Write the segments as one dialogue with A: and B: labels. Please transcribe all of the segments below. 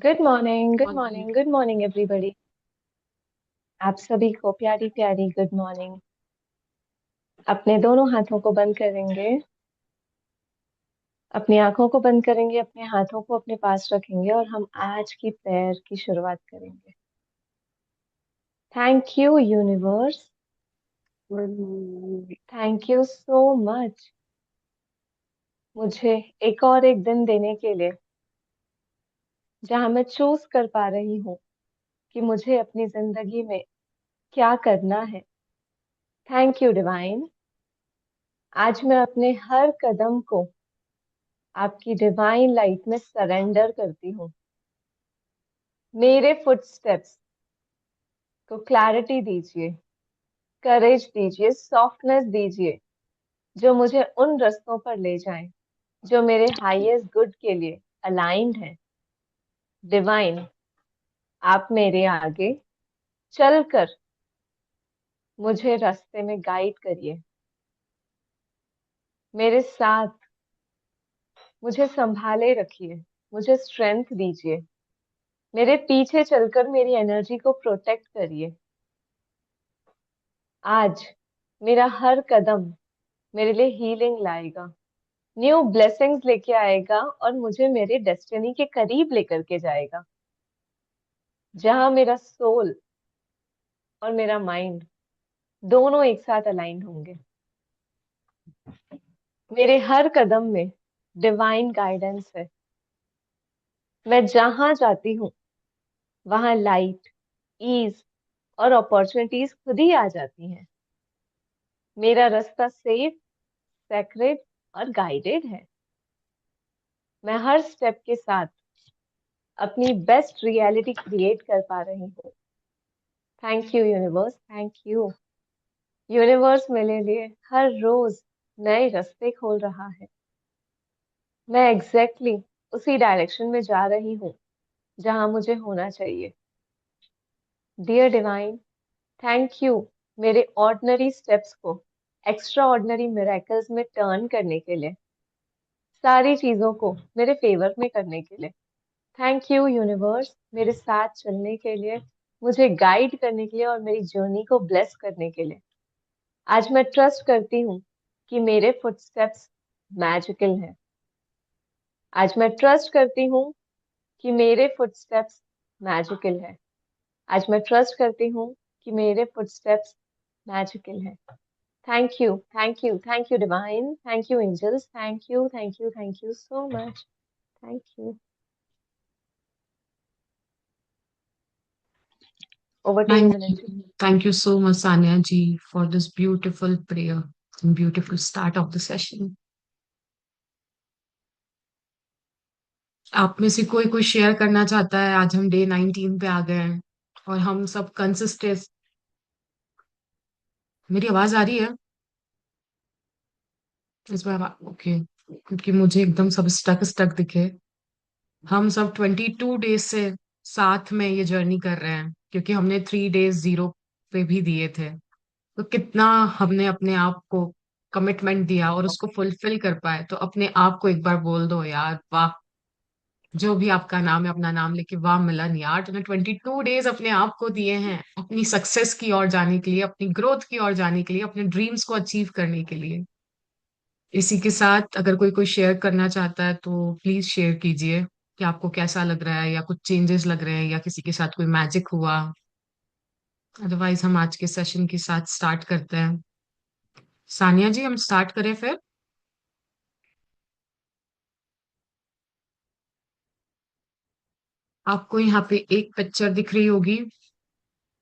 A: Good morning, good
B: morning.
A: Morning, good morning everybody. आप सभी को प्यारी प्यारी गुड मॉर्निंग। अपने दोनों हाथों को बंद करेंगे, अपनी आंखों को बंद करेंगे, अपने हाथों को अपने पास रखेंगे और हम आज की प्रेयर की शुरुआत करेंगे। Thank you universe, thank you so much मुझे एक दिन देने के लिए, जहां मैं चूज कर पा रही हूँ कि मुझे अपनी जिंदगी में क्या करना है। Thank you divine. आज मैं अपने हर कदम को आपकी डिवाइन लाइट में सरेंडर करती हूँ। मेरे फुटस्टेप्स को क्लैरिटी दीजिए, करेज दीजिए, सॉफ्टनेस दीजिए, जो मुझे उन रास्तों पर ले जाएं जो मेरे हाईएस्ट गुड के लिए अलाइंड है। डिवाइन, आप मेरे आगे चलकर मुझे रास्ते में गाइड करिए, मेरे साथ मुझे संभाले रखिए, मुझे स्ट्रेंथ दीजिए, मेरे पीछे चलकर मेरी एनर्जी को प्रोटेक्ट करिए। आज मेरा हर कदम मेरे लिए हीलिंग लाएगा, न्यू ब्लेसिंग्स लेके आएगा और मुझे मेरे डेस्टिनी के करीब लेकर के जाएगा, जहां मेरा सोल और मेरा माइंड दोनों एक साथ अलाइन होंगे। मेरे हर कदम में डिवाइन गाइडेंस है। मैं जहां जाती हूँ वहां लाइट, ईज और अपॉर्चुनिटीज खुद ही आ जाती हैं। मेरा रास्ता सेफ, सेक्रेड और गाइडेड है। मैं हर स्टेप के साथ अपनी बेस्ट रियलिटी क्रिएट कर पा रही हूँ। Thank you universe, thank you. Universe मेरे लिए हर रोज नए रास्ते खोल रहा है। मैं एग्जैक्टली उसी डायरेक्शन में जा रही हूँ जहां मुझे होना चाहिए। डियर डिवाइन, थैंक यू मेरे ऑर्डिनरी स्टेप्स को एक्स्ट्रा ऑर्डिनरी मिरेकल्स में टर्न करने के लिए, सारी चीजों को मेरे फेवर में करने के लिए। थैंक यू यूनिवर्स मेरे साथ चलने के लिए, मुझे गाइड करने के लिए और मेरी जर्नी को ब्लेस करने के लिए। आज मैं ट्रस्ट करती हूँ कि मेरे फुटस्टेप्स मैजिकल हैं। आज मैं ट्रस्ट करती हूँ कि मेरे फुटस्टेप्स मैजिकल हैं। आज मैं ट्रस्ट करती हूँ कि मेरे फुटस्टेप्स मैजिकल हैं। Thank you, thank you, thank you divine, thank you angels, thank you, thank you, thank you so much. Thank you. Over to you
B: Thank
A: Milan
B: you.
A: जी।
B: Thank you so much, Sanya ji, for this beautiful prayer and beautiful start of the session. आप में से कोई कोई share करना चाहता है? आज हम डे 19 पे आ गए हैं और हम सब कंसिस्टेंट। मेरी आवाज आ रही है इस बार? ओके, क्योंकि मुझे एकदम सब स्टक स्टक दिखे। हम सब 22 डेज से साथ में ये जर्नी कर रहे हैं, क्योंकि हमने 3 डेज जीरो पे भी दिए थे। तो कितना हमने अपने आप को कमिटमेंट दिया और उसको फुलफिल कर पाए। तो अपने आप को एक बार बोल दो यार, वाह। जो भी आपका नाम है अपना नाम लेके, वाह मिलन यार, तूने 22 डेज अपने आप को दिए हैं अपनी सक्सेस की ओर जाने के लिए, अपनी ग्रोथ की ओर जाने के लिए, अपने ड्रीम्स को अचीव करने के लिए। इसी के साथ अगर कोई कोई शेयर करना चाहता है तो प्लीज शेयर कीजिए कि आपको कैसा लग रहा है, या कुछ चेंजेस लग रहे हैं, या किसी के साथ कोई मैजिक हुआ। अदरवाइज हम आज के सेशन के साथ स्टार्ट करते हैं। सानिया जी, हम स्टार्ट करें फिर? आपको यहाँ पे एक पिक्चर दिख रही होगी।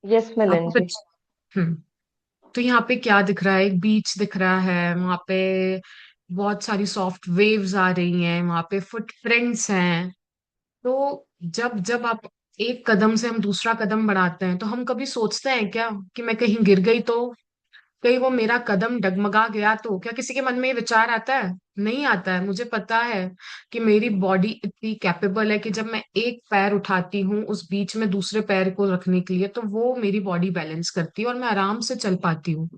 A: यस मिलन
B: आपको
A: जी।
B: पिक्चर, तो यहाँ पे क्या दिख रहा है? एक बीच दिख रहा है, वहां पे बहुत सारी सॉफ्ट वेव्स आ रही हैं, वहां पे फुटप्रिंट्स हैं। तो जब जब आप एक कदम से हम दूसरा कदम बढ़ाते हैं, तो हम कभी सोचते हैं क्या कि मैं कहीं गिर गई तो, कहीं वो मेरा कदम डगमगा गया तो? क्या किसी के मन में ये विचार आता है? नहीं आता है। मुझे पता है कि मेरी बॉडी इतनी कैपेबल है कि जब मैं एक पैर उठाती हूँ उस बीच में दूसरे पैर को रखने के लिए, तो वो मेरी बॉडी बैलेंस करती है और मैं आराम से चल पाती हूँ।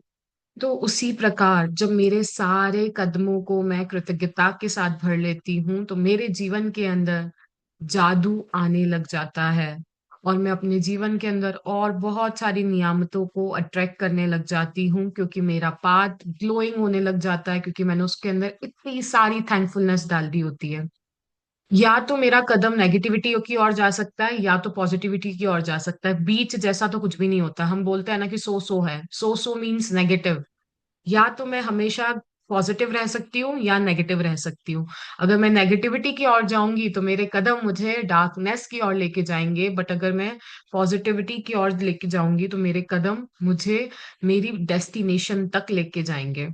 B: तो उसी प्रकार जब मेरे सारे कदमों को मैं कृतज्ञता के साथ भर लेती हूँ, तो मेरे जीवन के अंदर जादू आने लग जाता है, और मैं अपने जीवन के अंदर और बहुत सारी नियामतों को अट्रैक्ट करने लग जाती हूँ, क्योंकि मेरा पाथ ग्लोइंग होने लग जाता है, क्योंकि मैंने उसके अंदर इतनी सारी थैंकफुलनेस डाल दी होती है। या तो मेरा कदम नेगेटिविटी की ओर जा सकता है, या तो पॉजिटिविटी की ओर जा सकता है। बीच जैसा तो कुछ भी नहीं होता। हम बोलते हैं ना कि सो है, सो मीन्स नेगेटिव। या तो मैं हमेशा पॉजिटिव रह सकती हूँ या नेगेटिव रह सकती हूँ। अगर मैं नेगेटिविटी की ओर जाऊंगी तो मेरे कदम मुझे डार्कनेस की ओर लेके जाएंगे, बट अगर मैं पॉजिटिविटी की ओर लेके जाऊंगी तो मेरे कदम मुझे मेरी डेस्टिनेशन तक लेके जाएंगे।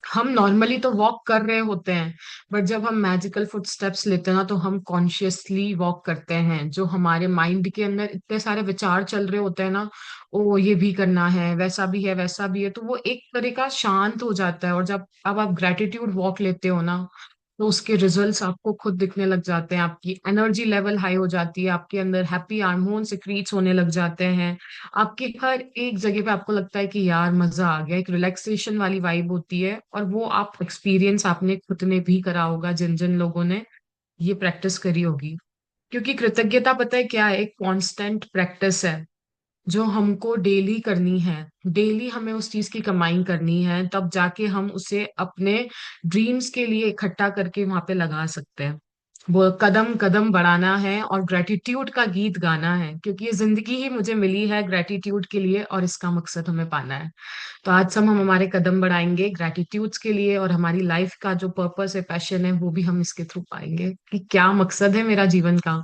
B: हम नॉर्मली तो वॉक कर रहे होते हैं, बट जब हम मैजिकल फुटस्टेप्स लेते हैं ना, तो हम कॉन्शियसली वॉक करते हैं। जो हमारे माइंड के अंदर इतने सारे विचार चल रहे होते हैं ना, ओ ये भी करना है, वैसा भी है, वैसा भी है, तो वो एक तरह का शांत हो जाता है। और जब अब आप ग्रेटिट्यूड वॉक लेते हो ना, तो उसके रिजल्ट्स आपको खुद दिखने लग जाते हैं। आपकी एनर्जी लेवल हाई हो जाती है, आपके अंदर हैप्पी हार्मोन सिक्रीट्स होने लग जाते हैं। आपके हर एक जगह पे आपको लगता है कि यार मजा आ गया, एक रिलैक्सेशन वाली वाइब होती है। और वो आप एक्सपीरियंस आपने खुद ने भी करा होगा, जिन जिन लोगों ने ये प्रैक्टिस करी होगी। क्योंकि कृतज्ञता पता है क्या है? एक कांस्टेंट प्रैक्टिस है जो हमको डेली करनी है। डेली हमें उस चीज की कमाई करनी है, तब जाके हम उसे अपने ड्रीम्स के लिए इकट्ठा करके वहां पे लगा सकते हैं। वो कदम कदम बढ़ाना है और ग्रेटिट्यूड का गीत गाना है, क्योंकि ये जिंदगी ही मुझे मिली है ग्रेटिट्यूड के लिए, और इसका मकसद हमें पाना है। तो आज से हम हमारे कदम बढ़ाएंगे ग्रेटिट्यूड्स के लिए, और हमारी लाइफ का जो पर्पस है, पैशन है, वो भी हम इसके थ्रू पाएंगे कि क्या मकसद है मेरा जीवन का।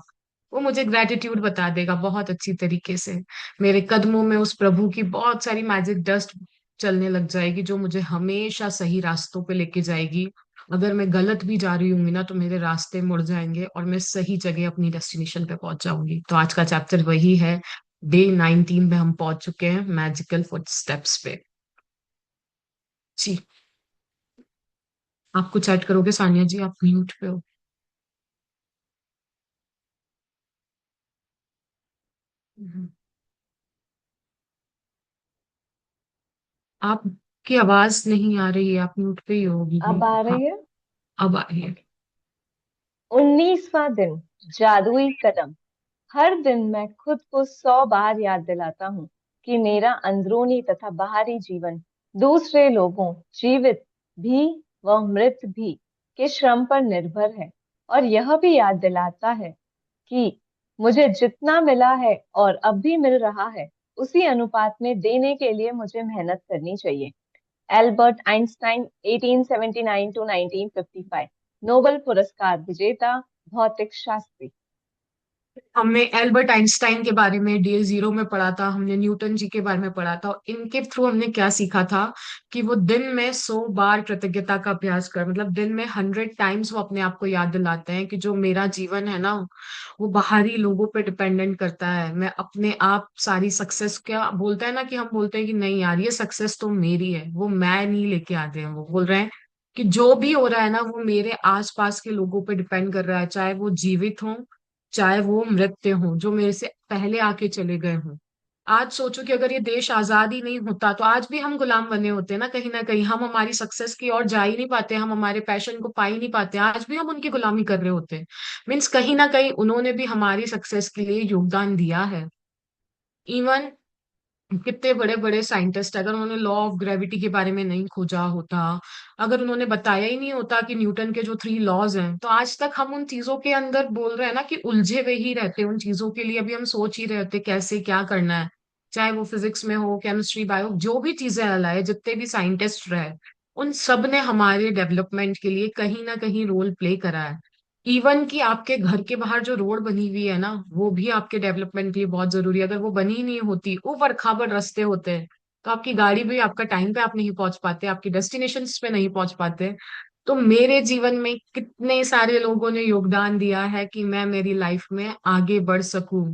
B: वो मुझे ग्रेटिट्यूड बता देगा बहुत अच्छी तरीके से। मेरे कदमों में उस प्रभु की बहुत सारी मैजिक डस्ट चलने लग जाएगी, जो मुझे हमेशा सही रास्तों पे लेके जाएगी। अगर मैं गलत भी जा रही हूँ ना, तो मेरे रास्ते मुड़ जाएंगे और मैं सही जगह अपनी डेस्टिनेशन पे पहुंच जाऊंगी। तो आज का चैप्टर वही है। डे 19 में हम पहुंच चुके हैं, मैजिकल फुट स्टेप्स पे। जी। आप कुछ ऐड करोगे सानिया जी? आप म्यूट पे हो। हम्म। आपकी आवाज नहीं आ रही है, आप म्यूट पे ही होगी भी।
A: अब आ
B: हाँ,
A: रही है।
B: अब आ रही है।
A: 19वां दिन, जादुई कदम। हर दिन मैं खुद को 100 बार याद दिलाता हूँ कि मेरा अंदरूनी तथा बाहरी जीवन दूसरे लोगों, जीवित भी व मृत भी, के श्रम पर निर्भर है। और यह भी याद दिलाता है कि मुझे जितना मिला है और अब भी मिल रहा है, उसी अनुपात में देने के लिए मुझे मेहनत करनी चाहिए। एल्बर्ट आइंस्टाइन, 1879 टू 1955, नोबेल पुरस्कार विजेता भौतिक शास्त्री।
B: हमने एल्बर्ट आइंस्टाइन के बारे में डे 0 में पढ़ा था, हमने न्यूटन जी के बारे में पढ़ा था, और इनके थ्रू हमने क्या सीखा था कि वो दिन में 100 बार कृतज्ञता का अभ्यास कर, मतलब दिन में 100 टाइम्स वो अपने आप को याद दिलाते हैं कि जो मेरा जीवन है ना, वो बाहरी लोगों पे डिपेंडेंट करता है। मैं अपने आप सारी सक्सेस, क्या बोलता है ना कि हम बोलते हैं कि नहीं यार ये सक्सेस तो मेरी है, वो मैं नहीं लेके आते हैं। वो बोल रहे हैं कि जो भी हो रहा है ना, वो मेरे आसपास के लोगों पे डिपेंड कर रहा है, चाहे वो जीवित हों चाहे वो मृत्य हों, जो मेरे से पहले आके चले गए हों। आज सोचो कि अगर ये देश आजाद ही नहीं होता, तो आज भी हम गुलाम बने होते ना, कहीं ना कहीं हम हमारी सक्सेस की ओर जा ही नहीं पाते, हम हमारे पैशन को पा ही नहीं पाते, आज भी हम उनकी गुलामी कर रहे होते। मीन्स कहीं ना कहीं उन्होंने भी हमारी सक्सेस के लिए योगदान दिया है। इवन कितने बड़े बड़े साइंटिस्ट, अगर उन्होंने लॉ ऑफ ग्रेविटी के बारे में नहीं खोजा होता, अगर उन्होंने बताया ही नहीं होता कि न्यूटन के जो 3 लॉज हैं, तो आज तक हम उन चीजों के अंदर बोल रहे हैं ना कि उलझे हुए ही रहते। उन चीजों के लिए अभी हम सोच ही रहे होते कैसे क्या करना है। चाहे वो फिजिक्स में हो, केमिस्ट्री, बायो, जो भी चीजें लाए, जितने भी साइंटिस्ट रहे, उन सब ने हमारे डेवलपमेंट के लिए कहीं ना कहीं रोल प्ले करा है। इवन कि आपके घर के बाहर जो रोड बनी हुई है ना, वो भी आपके डेवलपमेंट के लिए बहुत जरूरी है। अगर वो बनी ही नहीं होती, ऊबड़ खाबड़ रास्ते होते हैं, तो आपकी गाड़ी भी आपका टाइम पे आप नहीं पहुंच पाते, आपकी डेस्टिनेशन पे नहीं पहुंच पाते। तो मेरे जीवन में कितने सारे लोगों ने योगदान दिया है कि मैं मेरी लाइफ में आगे बढ़ सकूं,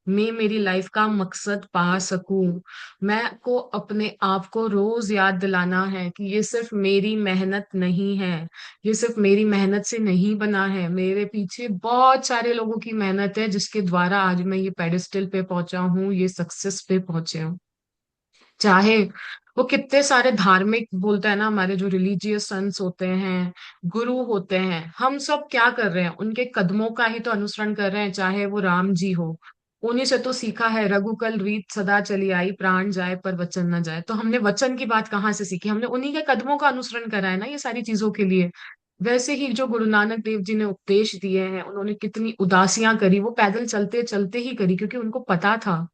B: मैं मेरी लाइफ का मकसद पा सकूं। मैं को अपने आप को रोज याद दिलाना है कि ये सिर्फ मेरी मेहनत नहीं है, ये सिर्फ मेरी मेहनत से नहीं बना है, मेरे पीछे बहुत सारे लोगों की मेहनत है, जिसके द्वारा आज मैं ये पेडिस्टल पे पहुंचा हूँ, ये सक्सेस पे पहुंचे हूँ। चाहे वो कितने सारे धार्मिक बोलता है ना, हमारे जो रिलीजियस संस होते हैं, गुरु होते हैं, हम सब क्या कर रहे हैं, उनके कदमों का ही तो अनुसरण कर रहे हैं। चाहे वो राम जी हो, उन्हीं से तो सीखा है, रघुकुल रीत सदा चली आई, प्राण जाए पर वचन न जाए। तो हमने वचन की बात कहाँ से सीखी, हमने उन्हीं के कदमों का अनुसरण करा है ना ये सारी चीजों के लिए। वैसे ही जो गुरु नानक देव जी ने उपदेश दिए हैं, उन्होंने कितनी उदासियां करी, वो पैदल चलते चलते ही करी, क्योंकि उनको पता था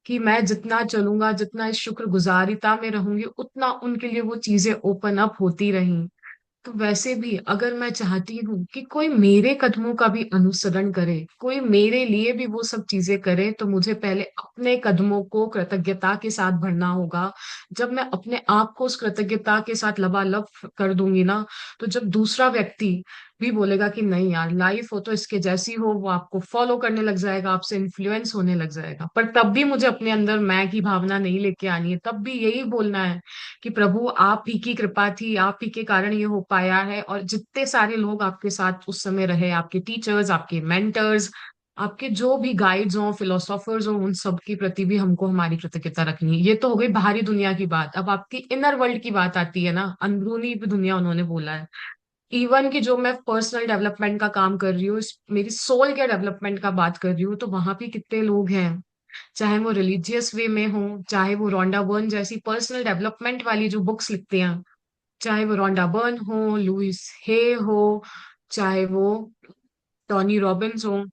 B: कि मैं जितना चलूंगा, जितना इस शुक्रगुजारिता में रहूंगी, उतना उनके लिए वो चीजें ओपन अप होती रहीं। तो वैसे भी अगर मैं चाहती हूँ कि कोई मेरे कदमों का भी अनुसरण करे, कोई मेरे लिए भी वो सब चीजें करे, तो मुझे पहले अपने कदमों को कृतज्ञता के साथ भरना होगा। जब मैं अपने आप को उस कृतज्ञता के साथ लबालब कर दूंगी ना, तो जब दूसरा व्यक्ति भी बोलेगा कि नहीं यार, लाइफ हो तो इसके जैसी हो, वो आपको फॉलो करने लग जाएगा, आपसे इन्फ्लुएंस होने लग जाएगा। पर तब भी मुझे अपने अंदर मैं की भावना नहीं लेके आनी है, तब भी यही बोलना है कि प्रभु आप ही की कृपा थी, आप ही के कारण ये हो पाया है। और जितने सारे लोग आपके साथ उस समय रहे, आपके टीचर्स, आपके मेंटर्स, आपके जो भी गाइड्स हों, फिलोसोफर्स हों, उन सब के प्रति भी हमको हमारी कृतज्ञता रखनी है। ये तो हो गई बाहरी दुनिया की बात। अब आपकी इनर वर्ल्ड की बात आती है ना, अंदरूनी भी दुनिया उन्होंने बोला है। इवन कि जो मैं पर्सनल डेवलपमेंट का काम कर रही हूँ, मेरी सोल के डेवलपमेंट का बात कर रही हूँ, तो वहां भी कितने लोग हैं, चाहे वो रिलीजियस वे में हो, चाहे वो रोंडा बर्न जैसी पर्सनल डेवलपमेंट वाली जो बुक्स लिखते हैं, चाहे वो रोंडा बर्न हो, लुइस हे हो, चाहे वो टॉनी रॉबिन्स हो,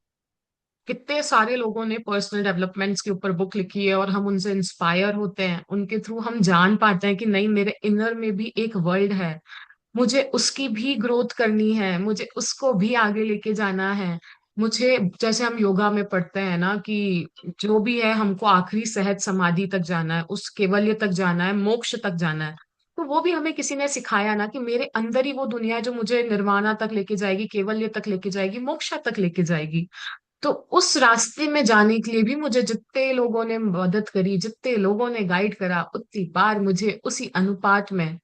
B: कितने सारे लोगों ने पर्सनल डेवलपमेंट्स के ऊपर बुक लिखी है, और हम उनसे इंस्पायर होते हैं। उनके थ्रू हम जान पाते हैं कि नहीं, मेरे इनर में भी एक वर्ल्ड है, मुझे उसकी भी ग्रोथ करनी है, मुझे उसको भी आगे लेके जाना है। मुझे, जैसे हम योगा में पढ़ते हैं ना कि जो भी है हमको आखिरी सहज समाधि तक जाना है, उस केवल्य तक जाना है, मोक्ष तक जाना है। तो वो भी हमें किसी ने सिखाया ना कि मेरे अंदर ही वो दुनिया है जो मुझे निर्वाणा तक लेके जाएगी, केवल्य तक लेके जाएगी, मोक्ष तक लेके जाएगी। तो उस रास्ते में जाने के लिए भी मुझे जितने लोगों ने मदद करी, जितने लोगों ने गाइड करा, उतनी बार मुझे उसी अनुपात में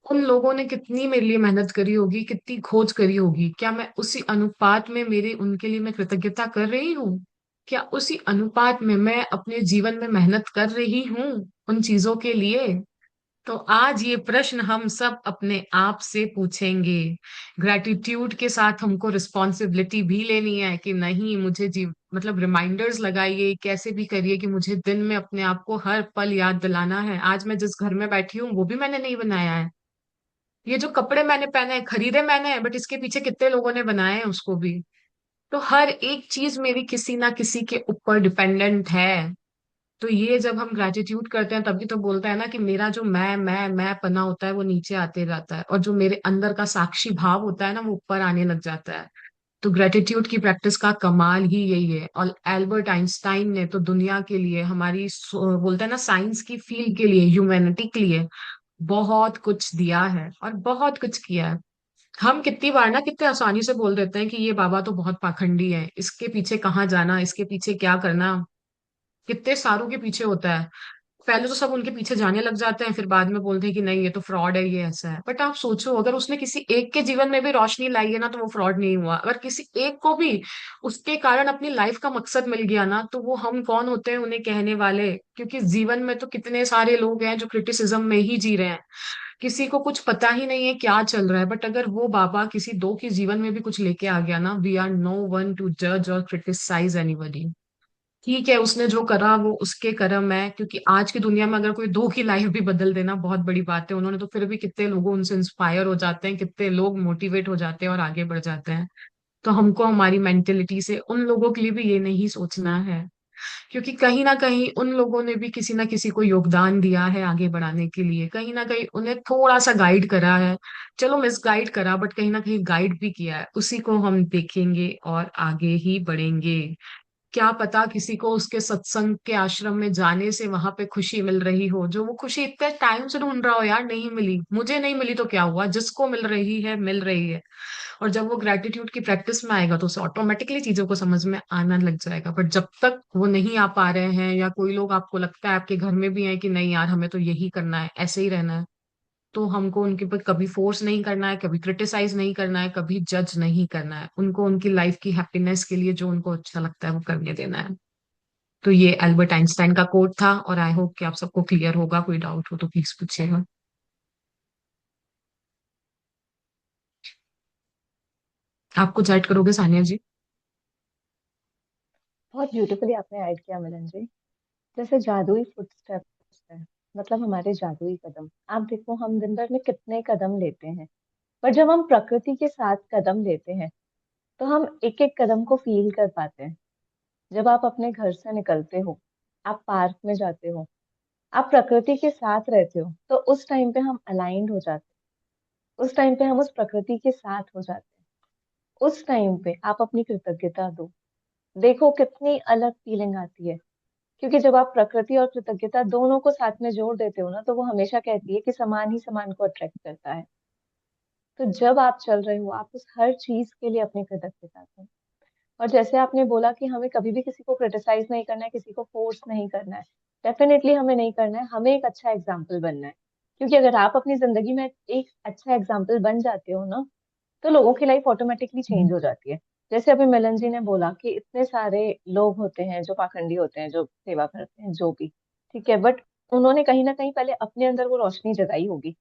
B: उन लोगों ने कितनी मेरे लिए मेहनत करी होगी, कितनी खोज करी होगी, क्या मैं उसी अनुपात में मेरे उनके लिए मैं कृतज्ञता कर रही हूँ? क्या उसी अनुपात में मैं अपने जीवन में मेहनत कर रही हूँ उन चीजों के लिए? तो आज ये प्रश्न हम सब अपने आप से पूछेंगे। ग्रेटिट्यूड के साथ हमको रिस्पॉन्सिबिलिटी भी लेनी है कि नहीं, मुझे जीव मतलब रिमाइंडर्स लगाइए, कैसे भी करिए कि मुझे दिन में अपने आप को हर पल याद दिलाना है, आज मैं जिस घर में बैठी हूँ वो भी मैंने नहीं बनाया है। ये जो कपड़े मैंने पहने हैं, खरीदे मैंने हैं, बट इसके पीछे कितने लोगों ने बनाए हैं उसको भी। तो हर एक चीज मेरी किसी ना किसी के ऊपर डिपेंडेंट है। तो ये जब हम ग्रेटिट्यूड करते हैं तभी तो बोलता है ना कि मेरा जो मैं पना होता है वो नीचे आते जाता है, और जो मेरे अंदर का साक्षी भाव होता है ना वो ऊपर आने लग जाता है। तो ग्रेटिट्यूड की प्रैक्टिस का कमाल ही यही है। और एल्बर्ट आइंस्टाइन ने तो दुनिया के लिए, हमारी बोलते हैं ना साइंस की फील्ड के लिए, ह्यूमैनिटी के लिए बहुत कुछ दिया है और बहुत कुछ किया है। हम कितनी बार ना कितने आसानी से बोल देते हैं कि ये बाबा तो बहुत पाखंडी है, इसके पीछे कहाँ जाना, इसके पीछे क्या करना, कितने सारों के पीछे होता है। पहले तो सब उनके पीछे जाने लग जाते हैं, फिर बाद में बोलते हैं कि नहीं ये तो फ्रॉड है, ये ऐसा है। बट आप सोचो, अगर उसने किसी एक के जीवन में भी रोशनी लाई है ना, तो वो फ्रॉड नहीं हुआ। अगर किसी एक को भी उसके कारण अपनी लाइफ का मकसद मिल गया ना, तो वो हम कौन होते हैं उन्हें कहने वाले? क्योंकि जीवन में तो कितने सारे लोग हैं जो क्रिटिसिज्म में ही जी रहे हैं, किसी को कुछ पता ही नहीं है क्या चल रहा है। बट अगर वो बाबा किसी दो के जीवन में भी कुछ लेके आ गया ना, we are no one to जज और क्रिटिसाइज एनीबॉडी। ठीक है, उसने जो करा वो उसके कर्म है, क्योंकि आज की दुनिया में अगर कोई दो की लाइफ भी बदल देना बहुत बड़ी बात है। उन्होंने तो फिर भी कितने लोगों उनसे इंस्पायर हो जाते हैं, कितने लोग मोटिवेट हो जाते हैं और आगे बढ़ जाते हैं। तो हमको हमारी मेंटेलिटी से उन लोगों के लिए भी ये नहीं सोचना है, क्योंकि कहीं ना कहीं उन लोगों ने भी किसी ना किसी को योगदान दिया है आगे बढ़ाने के लिए, कहीं ना कहीं उन्हें थोड़ा सा गाइड करा है। चलो मिस गाइड करा, बट कहीं ना कहीं गाइड भी किया है, उसी को हम देखेंगे और आगे ही बढ़ेंगे। क्या पता किसी को उसके सत्संग के आश्रम में जाने से वहां पे खुशी मिल रही हो, जो वो खुशी इतने टाइम से ढूंढ रहा हो। यार नहीं मिली, मुझे नहीं मिली तो क्या हुआ, जिसको मिल रही है मिल रही है। और जब वो ग्रेटिट्यूड की प्रैक्टिस में आएगा तो उसे ऑटोमेटिकली चीजों को समझ में आना लग जाएगा। बट जब तक वो नहीं आ पा रहे हैं, या कोई लोग आपको लगता है आपके घर में भी है कि नहीं यार हमें तो यही करना है, ऐसे ही रहना है, तो हमको उनके ऊपर कभी फोर्स नहीं करना है, कभी क्रिटिसाइज नहीं करना है, कभी जज नहीं करना है। उनको उनकी लाइफ की हैप्पीनेस के लिए जो उनको अच्छा लगता है वो करने देना है। तो ये एल्बर्ट आइंस्टाइन का कोट था, और आई होप कि आप सबको क्लियर होगा। कोई डाउट हो तो प्लीज पूछिएगा। आप कुछ ऐड करोगे सानिया जी?
A: बहुत ब्यूटीफुली आपने ऐड किया मिलन जी। जैसे जादुई फुटस्टेप्स है, मतलब हमारे जादुई कदम। आप देखो हम दिन भर में कितने कदम लेते हैं, पर जब हम प्रकृति के साथ कदम लेते हैं तो हम एक एक कदम को फील कर पाते हैं। जब आप अपने घर से निकलते हो, आप पार्क में जाते हो, आप प्रकृति के साथ रहते हो, तो उस टाइम पे हम अलाइंड हो जाते हैं। उस टाइम पे हम उस प्रकृति के साथ हो जाते हैं। उस टाइम पे आप अपनी कृतज्ञता दो, देखो कितनी अलग फीलिंग आती है। क्योंकि जब आप प्रकृति और कृतज्ञता दोनों को साथ में जोड़ देते हो ना, तो वो हमेशा कहती है कि समान ही समान को अट्रैक्ट करता है। तो जब आप चल रहे हो, आप उस हर चीज के लिए अपनी कृतज्ञता दो। और जैसे आपने बोला कि हमें कभी भी किसी को क्रिटिसाइज नहीं करना है, किसी को फोर्स नहीं करना है। डेफिनेटली हमें नहीं करना है, हमें एक अच्छा एग्जाम्पल बनना है। क्योंकि अगर आप अपनी जिंदगी में एक अच्छा एग्जाम्पल बन जाते हो ना, तो लोगों की लाइफ ऑटोमेटिकली चेंज हो जाती है। जैसे अभी मिलन जी ने बोला कि इतने सारे लोग होते हैं जो पाखंडी होते हैं, जो सेवा करते हैं, जो भी ठीक है, बट उन्होंने कहीं ना कहीं पहले अपने अंदर वो रोशनी जगाई होगी,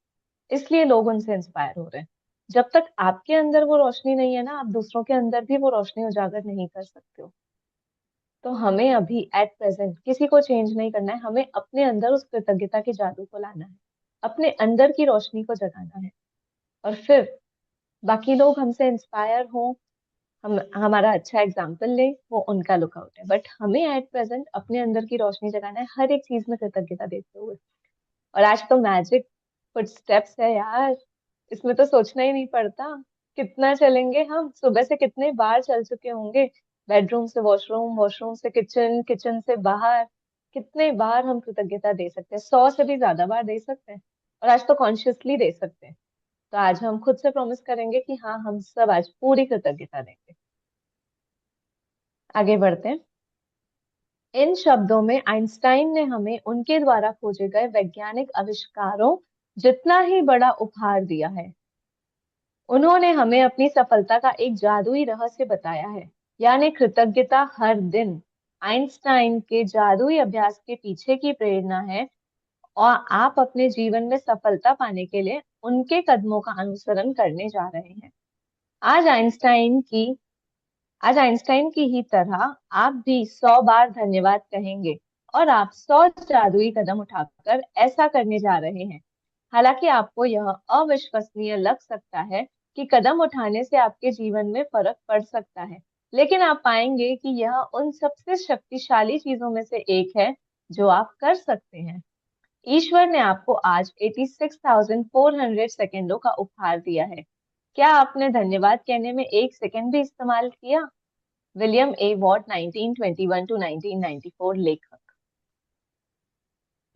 A: इसलिए लोग उनसे इंस्पायर हो रहे हैं। जब तक आपके अंदर वो रोशनी नहीं है ना, आप दूसरों के अंदर भी वो रोशनी उजागर नहीं कर सकते हो। तो हमें अभी एट प्रेजेंट किसी को चेंज नहीं करना है, हमें अपने अंदर उस कृतज्ञता के जादू को लाना है, अपने अंदर की रोशनी को जगाना है। और फिर बाकी लोग हमसे इंस्पायर हों, हम हमारा अच्छा एग्जाम्पल ले, वो उनका लुकआउट है, बट हमें एट प्रेजेंट अपने अंदर की रोशनी जगाना है, हर एक चीज में कृतज्ञता देते हुए। और आज तो मैजिक फुटस्टेप्स है यार, इसमें तो सोचना ही नहीं पड़ता। कितना चलेंगे हम, सुबह से कितने बार चल चुके होंगे। बेडरूम से वॉशरूम, वॉशरूम से किचन, किचन से बाहर। कितने बार हम कृतज्ञता दे सकते हैं, 100 से भी ज्यादा बार दे सकते हैं। और आज तो कॉन्शियसली दे सकते हैं। तो आज हम खुद से प्रॉमिस करेंगे कि हाँ, हम सब आज पूरी कृतज्ञता देंगे। आगे बढ़ते हैं। इन शब्दों में आइंस्टाइन ने हमें उनके द्वारा खोजे गए वैज्ञानिक आविष्कारों जितना ही बड़ा उपहार दिया है। उन्होंने हमें अपनी सफलता का एक जादुई रहस्य बताया है, यानी कृतज्ञता हर दिन। आइंस्टाइन के जादुई अभ्यास के पीछे की प्रेरणा है, और आप अपने जीवन में सफलता पाने के लिए उनके कदमों का अनुसरण करने जा रहे हैं। आज आइंस्टाइन की आज आइंस्टाइन की ही तरह आप भी 100 बार धन्यवाद कहेंगे, और आप 100 जादुई कदम उठाकर ऐसा करने जा रहे हैं। हालांकि आपको यह अविश्वसनीय लग सकता है कि कदम उठाने से आपके जीवन में फर्क पड़ सकता है, लेकिन आप पाएंगे कि यह उन सबसे शक्तिशाली चीजों में से एक है जो आप कर सकते हैं। ईश्वर ने आपको आज 86,400 सेकेंडों का उपहार दिया है। क्या आपने धन्यवाद कहने में एक सेकंड भी इस्तेमाल किया? विलियम ए वॉट, 1921 टू 1994 लेखक।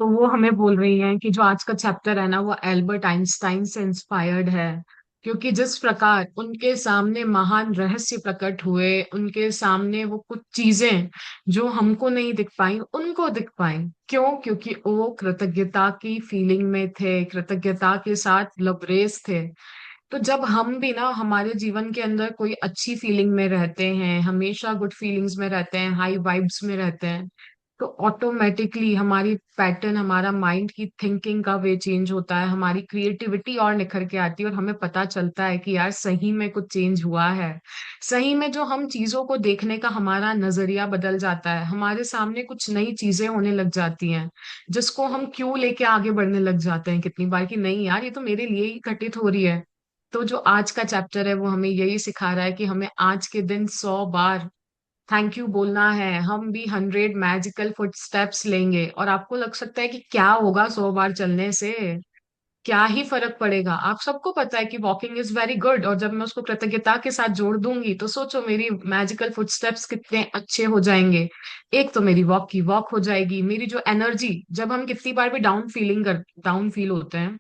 B: तो वो हमें बोल रही हैं कि जो आज का चैप्टर है ना, वो एल्बर्ट आइंस्टाइन से इंस्पायर्ड है। क्योंकि जिस प्रकार उनके सामने महान रहस्य प्रकट हुए, उनके सामने वो कुछ चीजें जो हमको नहीं दिख पाई उनको दिख पाई। क्यों? क्योंकि वो कृतज्ञता की फीलिंग में थे, कृतज्ञता के साथ लबरेज थे। तो जब हम भी ना हमारे जीवन के अंदर कोई अच्छी फीलिंग में रहते हैं, हमेशा गुड फीलिंग्स में रहते हैं, हाई वाइब्स में रहते हैं, तो ऑटोमेटिकली हमारी पैटर्न, हमारा माइंड की थिंकिंग का वे चेंज होता है, हमारी क्रिएटिविटी और निखर के आती है, और हमें पता चलता है कि यार सही में कुछ चेंज हुआ है। सही में जो हम चीजों को देखने का हमारा नजरिया बदल जाता है, हमारे सामने कुछ नई चीजें होने लग जाती हैं, जिसको हम क्यों लेके आगे बढ़ने लग जाते हैं कितनी बार कि नहीं यार, ये तो मेरे लिए ही घटित हो रही है। तो जो आज का चैप्टर है वो हमें यही सिखा रहा है कि हमें आज के दिन 100 बार थैंक यू बोलना है। हम भी 100 मैजिकल फुट स्टेप्स लेंगे, और आपको लग सकता है कि क्या होगा 100 बार चलने से, क्या ही फर्क पड़ेगा। आप सबको पता है कि वॉकिंग इज वेरी गुड, और जब मैं उसको कृतज्ञता के साथ जोड़ दूंगी तो सोचो मेरी मैजिकल फुट स्टेप्स कितने अच्छे हो जाएंगे। एक तो मेरी वॉक की वॉक हो जाएगी, मेरी जो एनर्जी, जब हम कितनी बार भी डाउन फील होते हैं,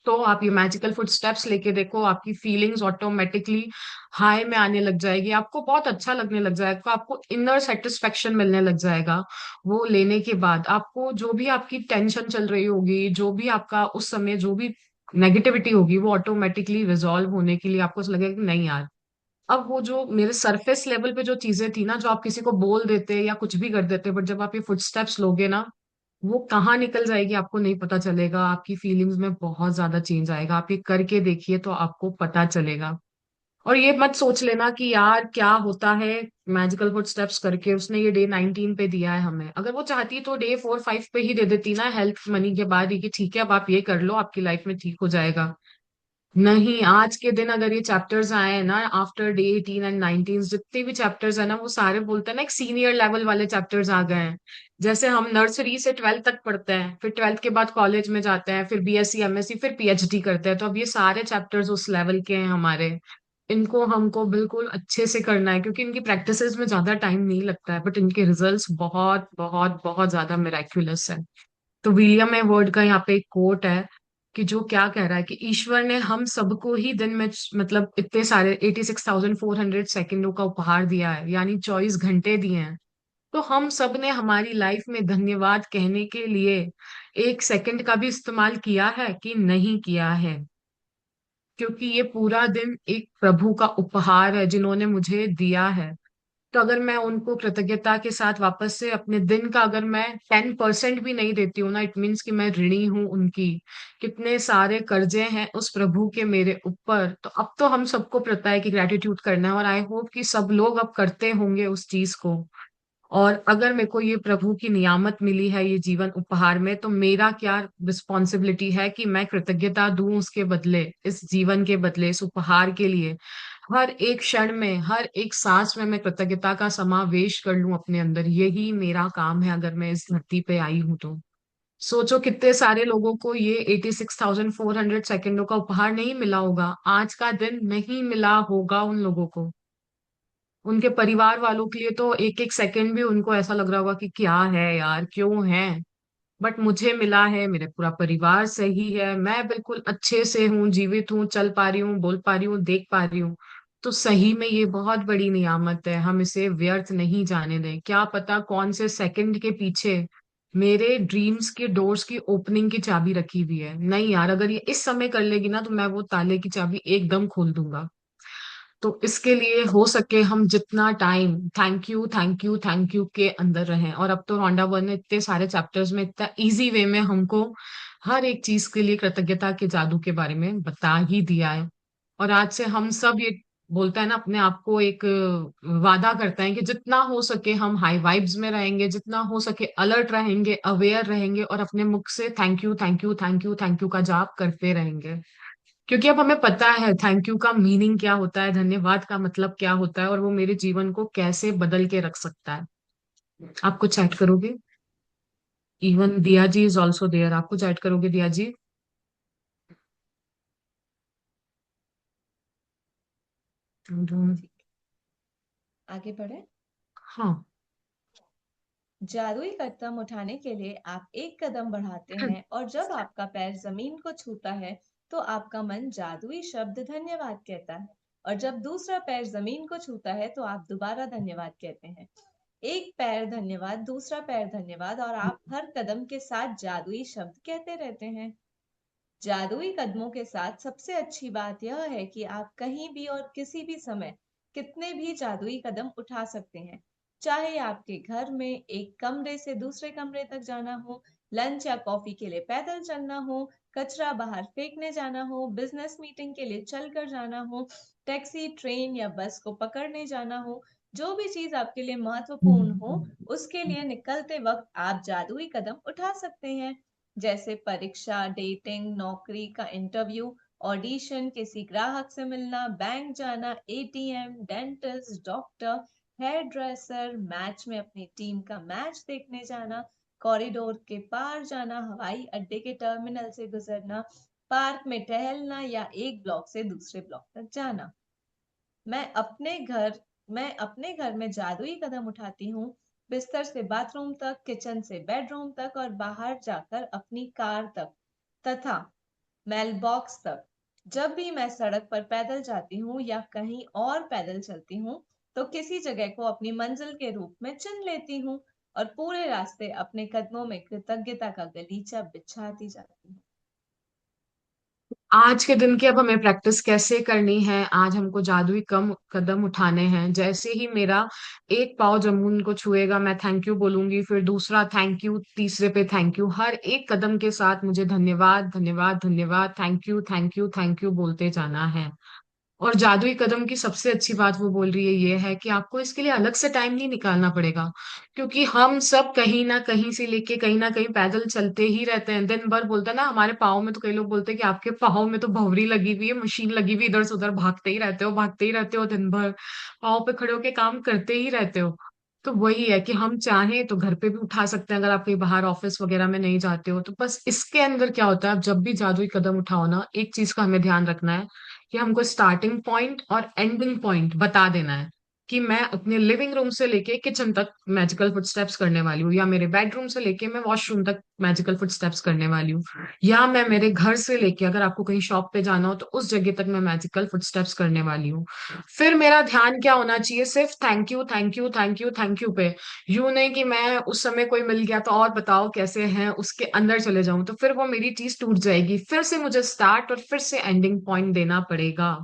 B: तो आप ये मैजिकल फुट स्टेप्स लेके देखो, आपकी फीलिंग्स ऑटोमेटिकली हाई में आने लग जाएगी, आपको बहुत अच्छा लगने लग जाएगा, आपको इनर सेटिस्फेक्शन मिलने लग जाएगा। वो लेने के बाद आपको जो भी आपकी टेंशन चल रही होगी, जो भी आपका उस समय जो भी नेगेटिविटी होगी, वो ऑटोमेटिकली रिजॉल्व होने के लिए आपको लगेगा कि नहीं यार, अब वो जो मेरे सरफेस लेवल पे जो चीजें थी ना, जो आप किसी को बोल देते या कुछ भी कर देते, बट जब आप ये फुटस्टेप्स लोगे ना, वो कहाँ निकल जाएगी आपको नहीं पता चलेगा। आपकी फीलिंग्स में बहुत ज्यादा चेंज आएगा। आप ये करके देखिए तो आपको पता चलेगा। और ये मत सोच लेना कि यार क्या होता है मैजिकल फुटस्टेप्स करके, उसने ये डे 19 पे दिया है हमें। अगर वो चाहती तो डे 4 5 पे ही दे देती ना, हेल्थ मनी के बाद ही, कि ठीक है अब आप ये कर लो, आपकी लाइफ में ठीक हो जाएगा। नहीं, आज के दिन अगर ये चैप्टर्स आए हैं ना, आफ्टर डे 18 एंड 19, जितने भी चैप्टर्स है ना, वो सारे बोलते हैं ना एक सीनियर लेवल वाले चैप्टर्स आ गए हैं। जैसे हम नर्सरी से 12th तक पढ़ते हैं, फिर 12th के बाद कॉलेज में जाते हैं, फिर बीएससी एमएससी, फिर पीएचडी करते हैं, तो अब ये सारे चैप्टर्स उस लेवल के हैं हमारे। इनको हमको बिल्कुल अच्छे से करना है, क्योंकि इनकी प्रैक्टिसेस में ज्यादा टाइम नहीं लगता है, बट इनके रिजल्ट्स बहुत बहुत बहुत ज्यादा मिराक्युलस है। तो विलियम ए वर्ड का यहाँ पे एक कोट है कि जो क्या कह रहा है कि ईश्वर ने हम सबको ही दिन में मतलब इतने सारे 86,400 सेकंडों का उपहार दिया है, यानी 24 घंटे दिए हैं। तो हम सब ने हमारी लाइफ में धन्यवाद कहने के लिए 1 सेकंड का भी इस्तेमाल किया है कि नहीं किया है? क्योंकि ये पूरा दिन एक प्रभु का उपहार है जिन्होंने मुझे दिया है। तो अगर मैं उनको कृतज्ञता के साथ वापस से अपने दिन का अगर मैं 10% भी नहीं देती हूँ ना, इट मीन्स कि मैं ऋणी हूँ उनकी। कितने सारे कर्जे हैं उस प्रभु के मेरे ऊपर। तो अब तो हम सबको पता है कि ग्रेटिट्यूड करना है, और आई होप कि सब लोग अब करते होंगे उस चीज को। और अगर मेरे को ये प्रभु की नियामत मिली है ये जीवन उपहार में, तो मेरा क्या रिस्पॉन्सिबिलिटी है कि मैं कृतज्ञता दूं उसके बदले, इस जीवन के बदले, इस उपहार के लिए। हर एक क्षण में, हर एक सांस में मैं कृतज्ञता का समावेश कर लूं अपने अंदर। यही मेरा काम है अगर मैं इस धरती पे आई हूं तो। सोचो कितने सारे लोगों को ये 86,400 सेकंडों का उपहार नहीं मिला होगा, आज का दिन नहीं मिला होगा उन लोगों को। उनके परिवार वालों के लिए तो एक एक सेकंड भी उनको ऐसा लग रहा होगा कि क्या है यार, क्यों है। बट मुझे मिला है, मेरे पूरा परिवार सही है, मैं बिल्कुल अच्छे से हूँ, जीवित हूँ, चल पा रही हूँ, बोल पा रही हूँ, देख पा रही हूँ। तो सही में ये बहुत बड़ी नियामत है, हम इसे व्यर्थ नहीं जाने दें। क्या पता कौन से सेकंड के पीछे मेरे ड्रीम्स के डोर्स की ओपनिंग की चाबी रखी हुई है। नहीं यार, अगर ये इस समय कर लेगी ना, तो मैं वो ताले की चाबी एकदम खोल दूंगा। तो इसके लिए हो सके हम जितना time thank you thank you thank you के अंदर रहें। और अब तो रोंडा वन ने इतने सारे चैप्टर्स में इतना इजी वे में हमको हर एक चीज के लिए कृतज्ञता के जादू के बारे में बता ही दिया है। और आज से हम सब ये बोलता है ना, अपने आप को एक वादा करते हैं कि जितना हो सके हम हाई वाइब्स में रहेंगे, जितना हो सके अलर्ट रहेंगे, अवेयर रहेंगे, और अपने मुख से thank you thank you thank you thank you का जाप करते रहेंगे। क्योंकि अब हमें पता है थैंक यू का मीनिंग क्या होता है, धन्यवाद का मतलब क्या होता है, और वो मेरे जीवन को कैसे बदल के रख सकता है। आप कुछ ऐड करोगे? इवन दिया जी इज ऑल्सो देयर। आप कुछ ऐड करोगे दिया जी?
A: आगे बढ़े।
B: हाँ।
A: जादुई कदम उठाने के लिए आप एक कदम बढ़ाते हैं और जब आपका पैर जमीन को छूता है तो आपका मन जादुई शब्द धन्यवाद कहता है। और जब दूसरा पैर जमीन को छूता है तो आप दोबारा धन्यवाद कहते हैं। एक पैर धन्यवाद, दूसरा पैर धन्यवाद, और आप हर कदम के साथ जादुई शब्द कहते रहते हैं। जादुई कदमों के साथ सबसे अच्छी बात यह है कि आप कहीं भी और किसी भी समय कितने भी जादुई कदम उठा सकते हैं। चाहे आपके घर में एक कमरे से दूसरे कमरे तक जाना हो, लंच या कॉफी के लिए पैदल चलना हो, कचरा बाहर फेंकने जाना हो, बिजनेस मीटिंग के लिए चलकर जाना हो, टैक्सी, ट्रेन या बस को पकड़ने जाना हो, जो भी चीज आपके लिए महत्वपूर्ण हो, उसके लिए निकलते वक्त आप जादुई कदम उठा सकते हैं। जैसे परीक्षा, डेटिंग, नौकरी का इंटरव्यू, ऑडिशन, किसी ग्राहक से मिलना, बैंक जाना, ATM, dentist, doctor, hairdresser, match में अपनी टीम का मैच देखने जाना, कॉरिडोर के पार जाना, हवाई अड्डे के टर्मिनल से गुजरना, पार्क में टहलना या एक ब्लॉक से दूसरे ब्लॉक तक जाना। मैं अपने घर मैं अपने घर में जादुई कदम उठाती हूँ, बिस्तर से बाथरूम तक, किचन से बेडरूम तक और बाहर जाकर अपनी कार तक तथा मेल बॉक्स तक। जब भी मैं सड़क पर पैदल जाती हूँ या कहीं और पैदल चलती हूँ तो किसी जगह को अपनी मंजिल के रूप में चुन लेती हूँ और पूरे रास्ते अपने कदमों में कृतज्ञता का गलीचा बिछाती जाती हूँ।
B: आज के दिन की अब हमें प्रैक्टिस कैसे करनी है, आज हमको जादुई कम कदम उठाने हैं। जैसे ही मेरा एक पाँव जमीन को छुएगा मैं थैंक यू बोलूंगी, फिर दूसरा थैंक यू, तीसरे पे थैंक यू, हर एक कदम के साथ मुझे धन्यवाद धन्यवाद धन्यवाद, thank you thank you thank you बोलते जाना है। और जादुई कदम की सबसे अच्छी बात वो बोल रही है ये है कि आपको इसके लिए अलग से टाइम नहीं निकालना पड़ेगा, क्योंकि हम सब कहीं ना कहीं से लेके कहीं ना कहीं पैदल चलते ही रहते हैं दिन भर। बोलते हैं ना हमारे पाँव में, तो कई लोग बोलते हैं कि आपके पाँव में तो भौंरी लगी हुई है, मशीन लगी हुई, इधर से उधर भागते ही रहते हो, भागते ही रहते हो, दिन भर पाँव पे खड़े होके काम करते ही रहते हो। तो वही है कि हम चाहें तो घर पे भी उठा सकते हैं, अगर आप कहीं बाहर ऑफिस वगैरह में नहीं जाते हो तो। बस इसके अंदर क्या होता है, आप जब भी जादुई कदम उठाओ ना, एक चीज का हमें ध्यान रखना है कि हमको स्टार्टिंग पॉइंट और एंडिंग पॉइंट बता देना है, कि मैं अपने लिविंग रूम से लेके किचन तक मैजिकल फुटस्टेप्स करने वाली हूँ, या मेरे बेडरूम से लेके मैं वॉशरूम तक मैजिकल फुटस्टेप्स करने वाली हूँ, या मैं मेरे घर से लेके अगर आपको कहीं शॉप पे जाना हो तो उस जगह तक मैं मैजिकल फुटस्टेप्स करने वाली हूँ। फिर मेरा ध्यान क्या होना चाहिए, सिर्फ thank you thank you thank you thank you पे। यूं नहीं कि मैं उस समय कोई मिल गया तो और बताओ कैसे हैं उसके अंदर चले जाऊं, तो फिर वो मेरी चीज टूट जाएगी, फिर से मुझे स्टार्ट और फिर से एंडिंग पॉइंट देना पड़ेगा।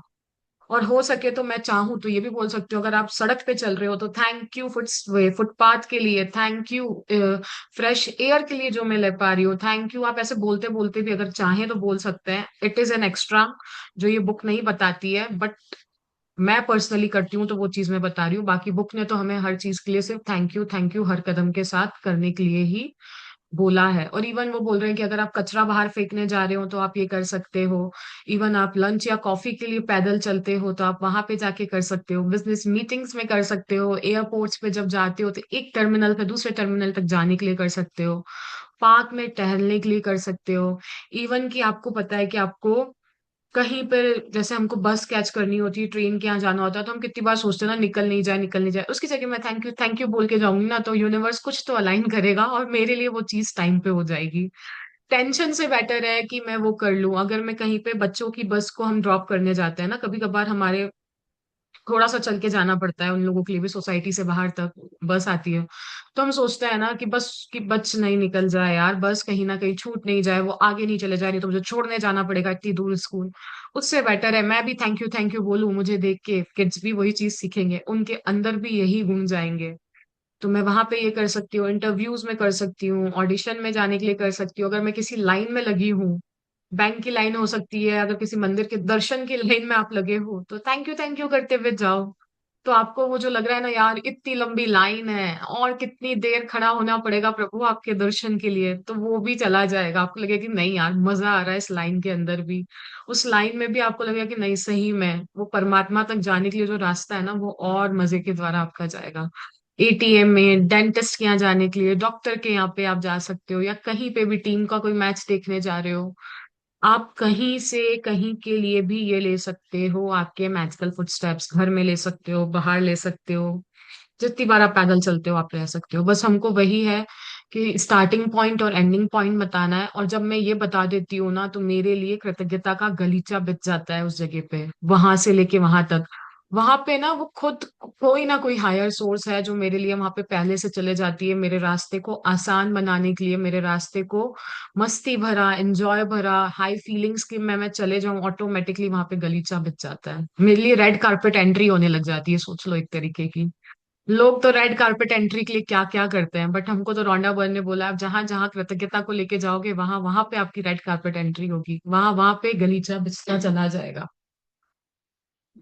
B: और हो सके तो मैं चाहूँ तो ये भी बोल सकती हूँ, अगर आप सड़क पे चल रहे हो तो थैंक यू फुटपाथ के लिए, थैंक यू फ्रेश एयर के लिए जो मैं ले पा रही हूँ, थैंक यू। आप ऐसे बोलते बोलते भी अगर चाहें तो बोल सकते हैं, इट इज एन एक्स्ट्रा जो ये बुक नहीं बताती है, बट मैं पर्सनली करती हूँ तो वो चीज मैं बता रही हूँ। बाकी बुक ने तो हमें हर चीज के लिए सिर्फ थैंक यू हर कदम के साथ करने के लिए ही बोला है। और इवन वो बोल रहे हैं कि अगर आप कचरा बाहर फेंकने जा रहे हो तो आप ये कर सकते हो, इवन आप लंच या कॉफी के लिए पैदल चलते हो तो आप वहां पे जाके कर सकते हो, बिजनेस मीटिंग्स में कर सकते हो, एयरपोर्ट्स पे जब जाते हो तो एक टर्मिनल से दूसरे टर्मिनल तक जाने के लिए कर सकते हो, पार्क में टहलने के लिए कर सकते हो। इवन कि आपको पता है कि आपको कहीं पर जैसे हमको बस कैच करनी होती है, ट्रेन के यहाँ जाना होता है, तो हम कितनी बार सोचते हैं ना निकल नहीं जाए निकल नहीं जाए, उसकी जगह मैं थैंक यू बोल के जाऊंगी ना, तो यूनिवर्स कुछ तो अलाइन करेगा और मेरे लिए वो चीज टाइम पे हो जाएगी। टेंशन से बेटर है कि मैं वो कर लूं। अगर मैं कहीं पे बच्चों की बस को हम ड्रॉप करने जाते हैं ना, कभी कभार हमारे थोड़ा सा चल के जाना पड़ता है उन लोगों के लिए भी, सोसाइटी से बाहर तक बस आती है, तो हम सोचते हैं ना कि बस की बच नहीं निकल जाए यार, बस कहीं ना कहीं छूट नहीं जाए, वो आगे नहीं चले जाए, नहीं तो मुझे छोड़ने जाना पड़ेगा इतनी दूर स्कूल। उससे बेटर है मैं भी थैंक यू बोलूं, मुझे देख के किड्स भी वही चीज सीखेंगे, उनके अंदर भी यही गुण जाएंगे। तो मैं वहां पे ये कर सकती हूँ, इंटरव्यूज में कर सकती हूँ, ऑडिशन में जाने के लिए कर सकती हूँ, अगर मैं किसी लाइन में लगी हूँ, बैंक की लाइन हो सकती है, अगर किसी मंदिर के दर्शन की लाइन में आप लगे हो तो थैंक यू करते हुए जाओ। तो आपको वो जो लग रहा है ना यार इतनी लंबी लाइन है और कितनी देर खड़ा होना पड़ेगा प्रभु आपके दर्शन के लिए, तो वो भी चला जाएगा, आपको लगेगा कि नहीं यार मजा आ रहा है इस लाइन के अंदर भी। उस लाइन में भी आपको लगेगा कि नहीं सही में वो परमात्मा तक जाने के लिए जो रास्ता है ना वो और मजे के द्वारा आपका जाएगा। एटीएम में, डेंटिस्ट के यहाँ जाने के लिए, डॉक्टर के यहाँ पे आप जा सकते हो, या कहीं पे भी टीम का कोई मैच देखने जा रहे हो, आप कहीं से कहीं के लिए भी ये ले सकते हो, आपके मैजिकल फुटस्टेप्स घर में ले सकते हो, बाहर ले सकते हो, जितनी बार आप पैदल चलते हो आप रह सकते हो। बस हमको वही है कि स्टार्टिंग पॉइंट और एंडिंग पॉइंट बताना है, और जब मैं ये बता देती हूँ ना तो मेरे लिए कृतज्ञता का गलीचा बिछ जाता है उस जगह पे, वहां से लेके वहां तक। वहां पे ना वो खुद कोई ना कोई हायर सोर्स है जो मेरे लिए वहां पे पहले से चले जाती है, मेरे रास्ते को आसान बनाने के लिए, मेरे रास्ते को मस्ती भरा, एंजॉय भरा, हाई फीलिंग्स की मैं चले जाऊं, ऑटोमेटिकली वहां पे गलीचा बिछ जाता है, मेरे लिए रेड कारपेट एंट्री होने लग जाती है, सोच लो एक तरीके की। लोग तो रेड कारपेट एंट्री के लिए क्या क्या करते हैं, बट हमको तो रोंडा बर्न ने बोला आप जहां जहां कृतज्ञता को लेके जाओगे वहां वहां पे आपकी रेड कारपेट एंट्री होगी, वहां वहां पे गलीचा बिछता चला जाएगा।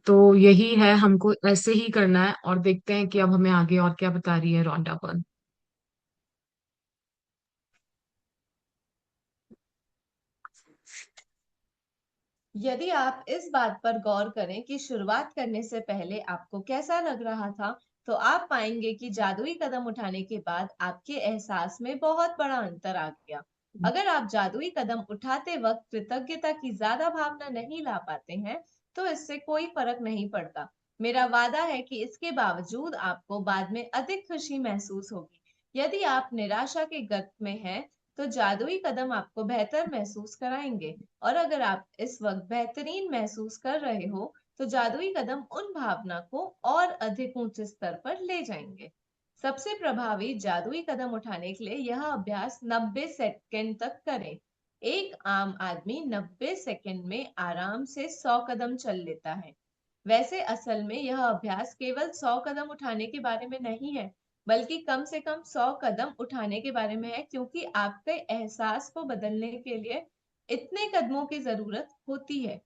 B: तो यही है, हमको ऐसे ही करना है, और देखते हैं कि अब हमें आगे और क्या बता रही है रोंडा बर्न।
A: यदि आप इस बात पर गौर करें कि शुरुआत करने से पहले आपको कैसा लग रहा था, तो आप पाएंगे कि जादुई कदम उठाने के बाद आपके एहसास में बहुत बड़ा अंतर आ गया। अगर आप जादुई कदम उठाते वक्त कृतज्ञता की ज्यादा भावना नहीं ला पाते हैं, तो इससे कोई फर्क नहीं पड़ता। मेरा वादा है कि इसके बावजूद आपको बाद में अधिक खुशी महसूस होगी। यदि आप निराशा के गर्त में हैं, तो जादुई कदम आपको बेहतर महसूस कराएंगे। और अगर आप इस वक्त बेहतरीन महसूस कर रहे हो, तो जादुई कदम उन भावना को और अधिक ऊंचे स्तर पर ले जाएंगे। सबसे प्रभावी जादुई कदम उठाने के लिए यह अभ्यास 90 सेकंड तक करें।
C: एक आम आदमी 90 सेकंड में आराम से 100 कदम चल लेता है। वैसे असल में यह अभ्यास केवल 100 कदम उठाने के बारे में नहीं है, बल्कि कम से कम 100 कदम उठाने के बारे में है, क्योंकि आपके एहसास को बदलने के लिए इतने कदमों की जरूरत होती है।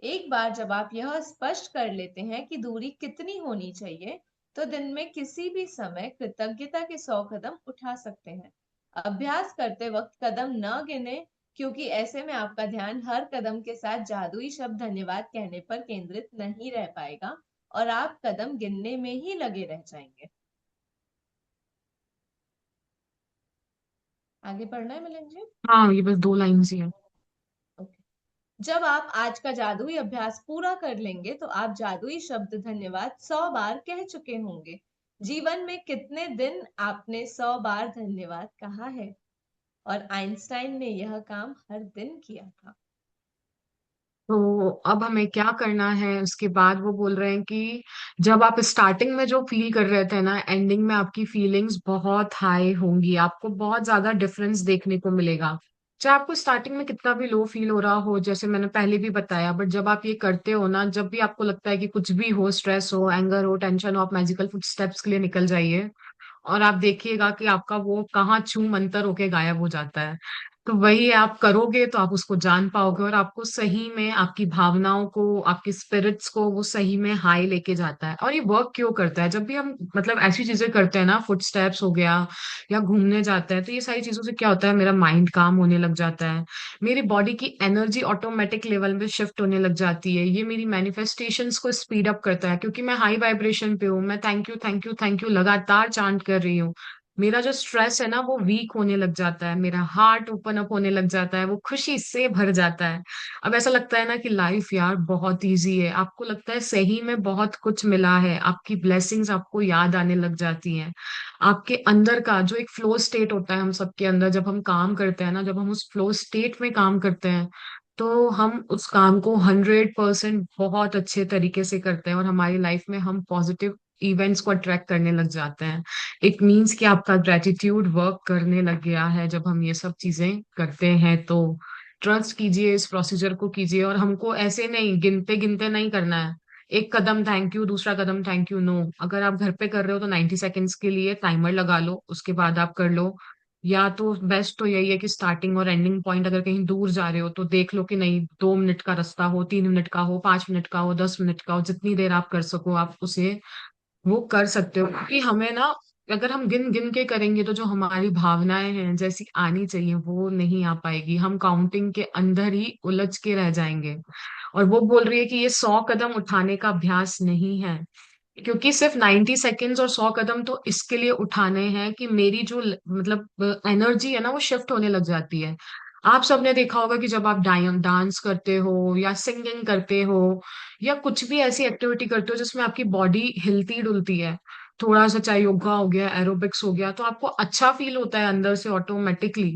C: एक बार जब आप यह स्पष्ट कर लेते हैं कि दूरी कितनी होनी चाहिए, तो दिन में किसी भी समय कृतज्ञता के 100 कदम उठा सकते हैं। अभ्यास करते वक्त कदम न गिने, क्योंकि ऐसे में आपका ध्यान हर कदम के साथ जादुई शब्द धन्यवाद कहने पर केंद्रित नहीं रह पाएगा और आप कदम गिनने में ही लगे रह जाएंगे। आगे पढ़ना है मिलन जी?
B: हाँ, ये बस 2 लाइन ही है।
C: ओके। जब आप आज का जादुई अभ्यास पूरा कर लेंगे, तो आप जादुई शब्द धन्यवाद 100 बार कह चुके होंगे। जीवन में कितने दिन आपने 100 बार धन्यवाद कहा है? और आइंस्टाइन ने यह काम हर दिन किया था।
B: तो अब हमें क्या करना है उसके बाद, वो बोल रहे हैं कि जब आप स्टार्टिंग में जो फील कर रहे थे ना, एंडिंग में आपकी फीलिंग्स बहुत हाई होंगी, आपको बहुत ज्यादा डिफरेंस देखने को मिलेगा। चाहे आपको स्टार्टिंग में कितना भी लो फील हो रहा हो, जैसे मैंने पहले भी बताया, बट जब आप ये करते हो ना, जब भी आपको लगता है कि कुछ भी हो, स्ट्रेस हो, एंगर हो, टेंशन हो, आप मैजिकल फुट स्टेप्स के लिए निकल जाइए और आप देखिएगा कि आपका वो कहाँ छू मंतर होके गायब हो जाता है। तो वही आप करोगे तो आप उसको जान पाओगे, और आपको सही में आपकी भावनाओं को, आपके स्पिरिट्स को वो सही में हाई लेके जाता है। और ये वर्क क्यों करता है? जब भी हम मतलब ऐसी चीजें करते हैं ना, फुट स्टेप्स हो गया या घूमने जाते हैं, तो ये सारी चीजों से क्या होता है, मेरा माइंड काम होने लग जाता है, मेरी बॉडी की एनर्जी ऑटोमेटिक लेवल में शिफ्ट होने लग जाती है। ये मेरी मैनिफेस्टेशंस को स्पीड अप करता है, क्योंकि मैं हाई वाइब्रेशन पे हूँ, मैं thank you thank you thank you लगातार चांट कर रही हूँ। मेरा जो स्ट्रेस है ना वो वीक होने लग जाता है, मेरा हार्ट ओपन अप होने लग जाता है, वो खुशी से भर जाता है। अब ऐसा लगता है ना कि लाइफ यार बहुत इजी है, आपको लगता है सही में बहुत कुछ मिला है, आपकी ब्लेसिंग्स आपको याद आने लग जाती हैं। आपके अंदर का जो एक फ्लो स्टेट होता है हम सबके अंदर, जब हम काम करते हैं ना, जब हम उस फ्लो स्टेट में काम करते हैं, तो हम उस काम को 100% बहुत अच्छे तरीके से करते हैं, और हमारी लाइफ में हम पॉजिटिव इवेंट्स को अट्रैक्ट करने लग जाते हैं। इट मीन्स कि आपका ग्रेटिट्यूड वर्क करने लग गया है जब हम ये सब चीजें करते हैं। तो ट्रस्ट कीजिए, इस प्रोसीजर को कीजिए, और हमको ऐसे नहीं गिनते गिनते नहीं करना है। एक कदम थैंक यू, दूसरा कदम थैंक यू, नो। अगर आप घर पे कर रहे हो तो 90 सेकेंड्स के लिए टाइमर लगा लो, उसके बाद आप कर लो। या तो बेस्ट तो यही है कि स्टार्टिंग और एंडिंग पॉइंट अगर कहीं दूर जा रहे हो तो देख लो कि नहीं, 2 मिनट का रास्ता हो, 3 मिनट का हो, 5 मिनट का हो, 10 मिनट का हो, जितनी देर आप कर सको आप उसे वो कर सकते हो। क्योंकि हमें ना, अगर हम गिन गिन के करेंगे तो जो हमारी भावनाएं हैं जैसी आनी चाहिए वो नहीं आ पाएगी, हम काउंटिंग के अंदर ही उलझ के रह जाएंगे। और वो बोल रही है कि ये 100 कदम उठाने का अभ्यास नहीं है, क्योंकि सिर्फ 90 सेकेंड्स और 100 कदम तो इसके लिए उठाने हैं कि मेरी जो मतलब एनर्जी है ना वो शिफ्ट होने लग जाती है। आप सबने देखा होगा कि जब आप डांस करते हो या सिंगिंग करते हो या कुछ भी ऐसी एक्टिविटी करते हो जिसमें आपकी बॉडी हिलती डुलती है, थोड़ा सा, चाहे योगा हो गया, एरोबिक्स हो गया, तो आपको अच्छा फील होता है अंदर से ऑटोमेटिकली।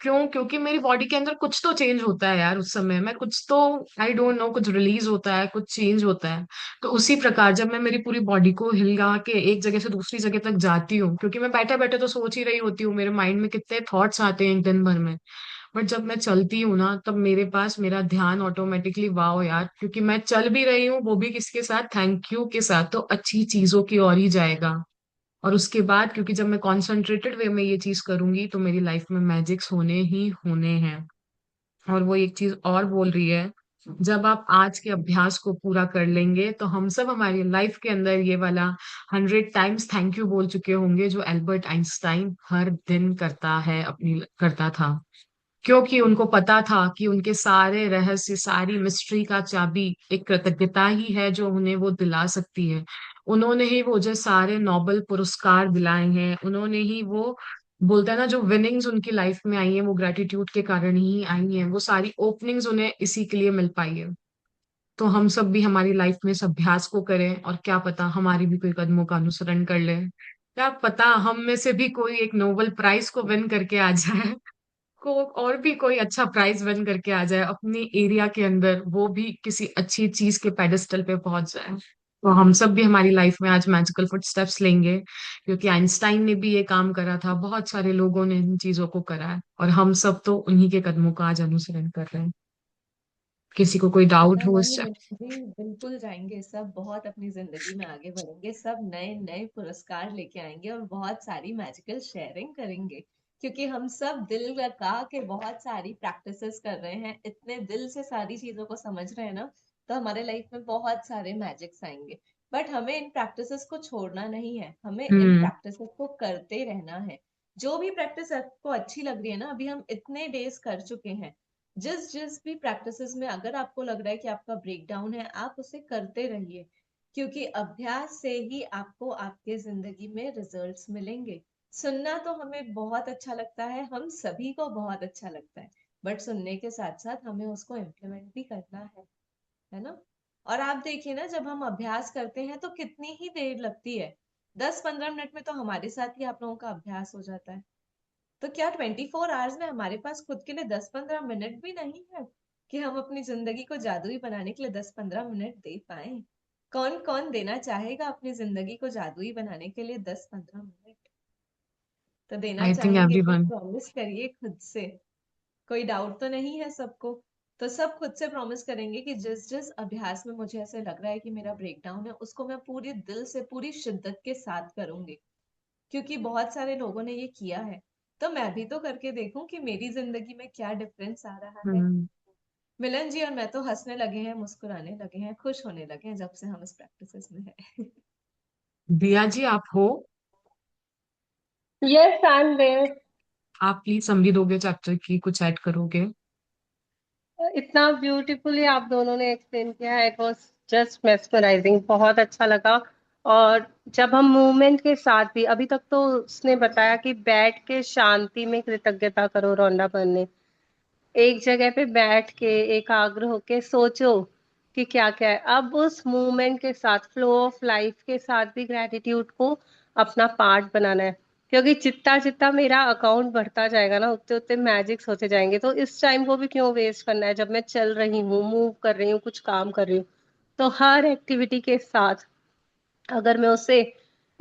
B: क्यों? क्योंकि मेरी बॉडी के अंदर कुछ तो चेंज होता है यार, उस समय मैं कुछ तो, आई डोंट नो, कुछ रिलीज होता है, कुछ चेंज होता है। तो उसी प्रकार जब मैं मेरी पूरी बॉडी को हिला के एक जगह से दूसरी जगह तक जाती हूँ, क्योंकि मैं बैठे बैठे तो सोच ही रही होती हूँ, मेरे माइंड में कितने थॉट्स आते हैं एक दिन भर में, बट जब मैं चलती हूँ ना तब मेरे पास मेरा ध्यान ऑटोमेटिकली, वाओ यार, क्योंकि मैं चल भी रही हूँ वो भी किसके साथ, थैंक यू के साथ, तो अच्छी चीजों की ओर ही जाएगा। और उसके बाद, क्योंकि जब मैं कॉन्सेंट्रेटेड वे में ये चीज करूंगी तो मेरी लाइफ में मैजिक्स होने ही होने हैं। और वो एक चीज और बोल रही है, जब आप आज के अभ्यास को पूरा कर लेंगे तो हम सब हमारी लाइफ के अंदर ये वाला 100 टाइम्स थैंक यू बोल चुके होंगे, जो एल्बर्ट आइंस्टाइन हर दिन करता है, अपनी करता था। क्योंकि उनको पता था कि उनके सारे रहस्य, सारी मिस्ट्री का चाबी एक कृतज्ञता ही है जो उन्हें वो दिला सकती है। उन्होंने ही वो जो सारे नोबेल पुरस्कार दिलाए हैं, उन्होंने ही वो, बोलता है ना, जो विनिंग्स उनकी लाइफ में आई हैं वो ग्रेटिट्यूड के कारण ही आई हैं, वो सारी ओपनिंग्स उन्हें इसी के लिए मिल पाई है। तो हम सब भी हमारी लाइफ में इस अभ्यास को करें, और क्या पता हमारी भी कोई कदमों का अनुसरण कर ले, क्या पता हम में से भी कोई एक नोबेल प्राइज को विन करके आ जाए, को और भी कोई अच्छा प्राइज विन करके आ जाए अपनी एरिया के अंदर, वो भी किसी अच्छी चीज के पेडेस्टल पे पहुंच जाए। तो हम सब भी हमारी लाइफ में आज मैजिकल फुटस्टेप्स लेंगे, क्योंकि आइंस्टाइन ने भी ये काम करा था, बहुत सारे लोगों ने इन चीजों को करा है, और हम सब तो उन्हीं के कदमों का आज अनुसरण कर रहे हैं। किसी को कोई डाउट
C: पता
B: हो इस
C: नहीं मिलन जी, बिल्कुल जाएंगे सब, बहुत अपनी जिंदगी में आगे बढ़ेंगे सब, नए नए पुरस्कार लेके आएंगे और बहुत सारी मैजिकल शेयरिंग करेंगे, क्योंकि हम सब दिल लगा के बहुत सारी प्रैक्टिसेस कर रहे हैं, इतने दिल से सारी चीजों को समझ रहे हैं ना, तो हमारे लाइफ में बहुत सारे मैजिक्स आएंगे। बट हमें इन प्रैक्टिसेस को छोड़ना नहीं है, हमें इन
B: हम्म।
C: प्रैक्टिसेस को करते रहना है। जो भी प्रैक्टिस आपको अच्छी लग रही है ना, अभी हम इतने डेज कर चुके हैं, जिस जिस भी प्रैक्टिसेस में अगर आपको लग रहा है कि आपका ब्रेक डाउन है, आप उसे करते रहिए, क्योंकि अभ्यास से ही आपको आपके जिंदगी में रिजल्ट्स मिलेंगे। सुनना तो हमें बहुत अच्छा लगता है, हम सभी को बहुत अच्छा लगता है, बट सुनने के साथ साथ हमें उसको इम्प्लीमेंट भी करना है ना। और आप देखिए ना, जब हम अभ्यास करते हैं तो कितनी ही देर लगती है, 10-15 मिनट में तो हमारे साथ ही आप लोगों का अभ्यास हो जाता है। तो क्या 24 आवर्स में हमारे पास खुद के लिए 10-15 मिनट भी नहीं है कि हम अपनी जिंदगी को जादुई बनाने के लिए 10-15 मिनट दे पाए? कौन कौन देना चाहेगा अपनी जिंदगी को जादुई बनाने के लिए 10-15 मिनट? तो देना
B: आई थिंक
C: चाहेंगे फिर
B: एवरीवन।
C: प्रॉमिस करिए खुद से। कोई डाउट तो नहीं है सबको? तो सब खुद से प्रॉमिस करेंगे कि जिस जिस अभ्यास में मुझे ऐसे लग रहा है कि मेरा ब्रेकडाउन है, उसको मैं पूरे दिल से पूरी शिद्दत के साथ करूंगी, क्योंकि बहुत सारे लोगों ने ये किया है। तो मैं भी तो करके देखूं कि मेरी जिंदगी में क्या डिफरेंस आ रहा है।
B: हम्म।
C: मिलन जी और मैं तो हंसने लगे हैं, मुस्कुराने लगे हैं, खुश होने लगे हैं जब से हम इस प्रैक्टिस में है।
B: दिया जी, आप हो?
A: Yes I am there.
B: आप प्लीज समरी दोगे चैप्टर की, कुछ ऐड करोगे?
A: इतना ब्यूटीफुली आप दोनों ने एक्सप्लेन किया, इट वाज जस्ट मेस्मराइजिंग, बहुत अच्छा लगा। और जब हम मूवमेंट के साथ भी, अभी तक तो उसने बताया कि बैठ के शांति में कृतज्ञता करो, रोंडा बरने, एक जगह पे बैठ के एकाग्र होके सोचो कि क्या क्या है। अब उस मूवमेंट के साथ, फ्लो ऑफ लाइफ के साथ भी ग्रेटिट्यूड को अपना पार्ट बनाना है, क्योंकि जितना जितना मेरा अकाउंट बढ़ता जाएगा ना, उतने उतने मैजिक्स होते जाएंगे। तो इस टाइम को भी क्यों वेस्ट करना है, जब मैं चल रही हूँ, मूव कर रही हूँ, कुछ काम कर रही हूँ, तो हर एक्टिविटी के साथ अगर मैं उसे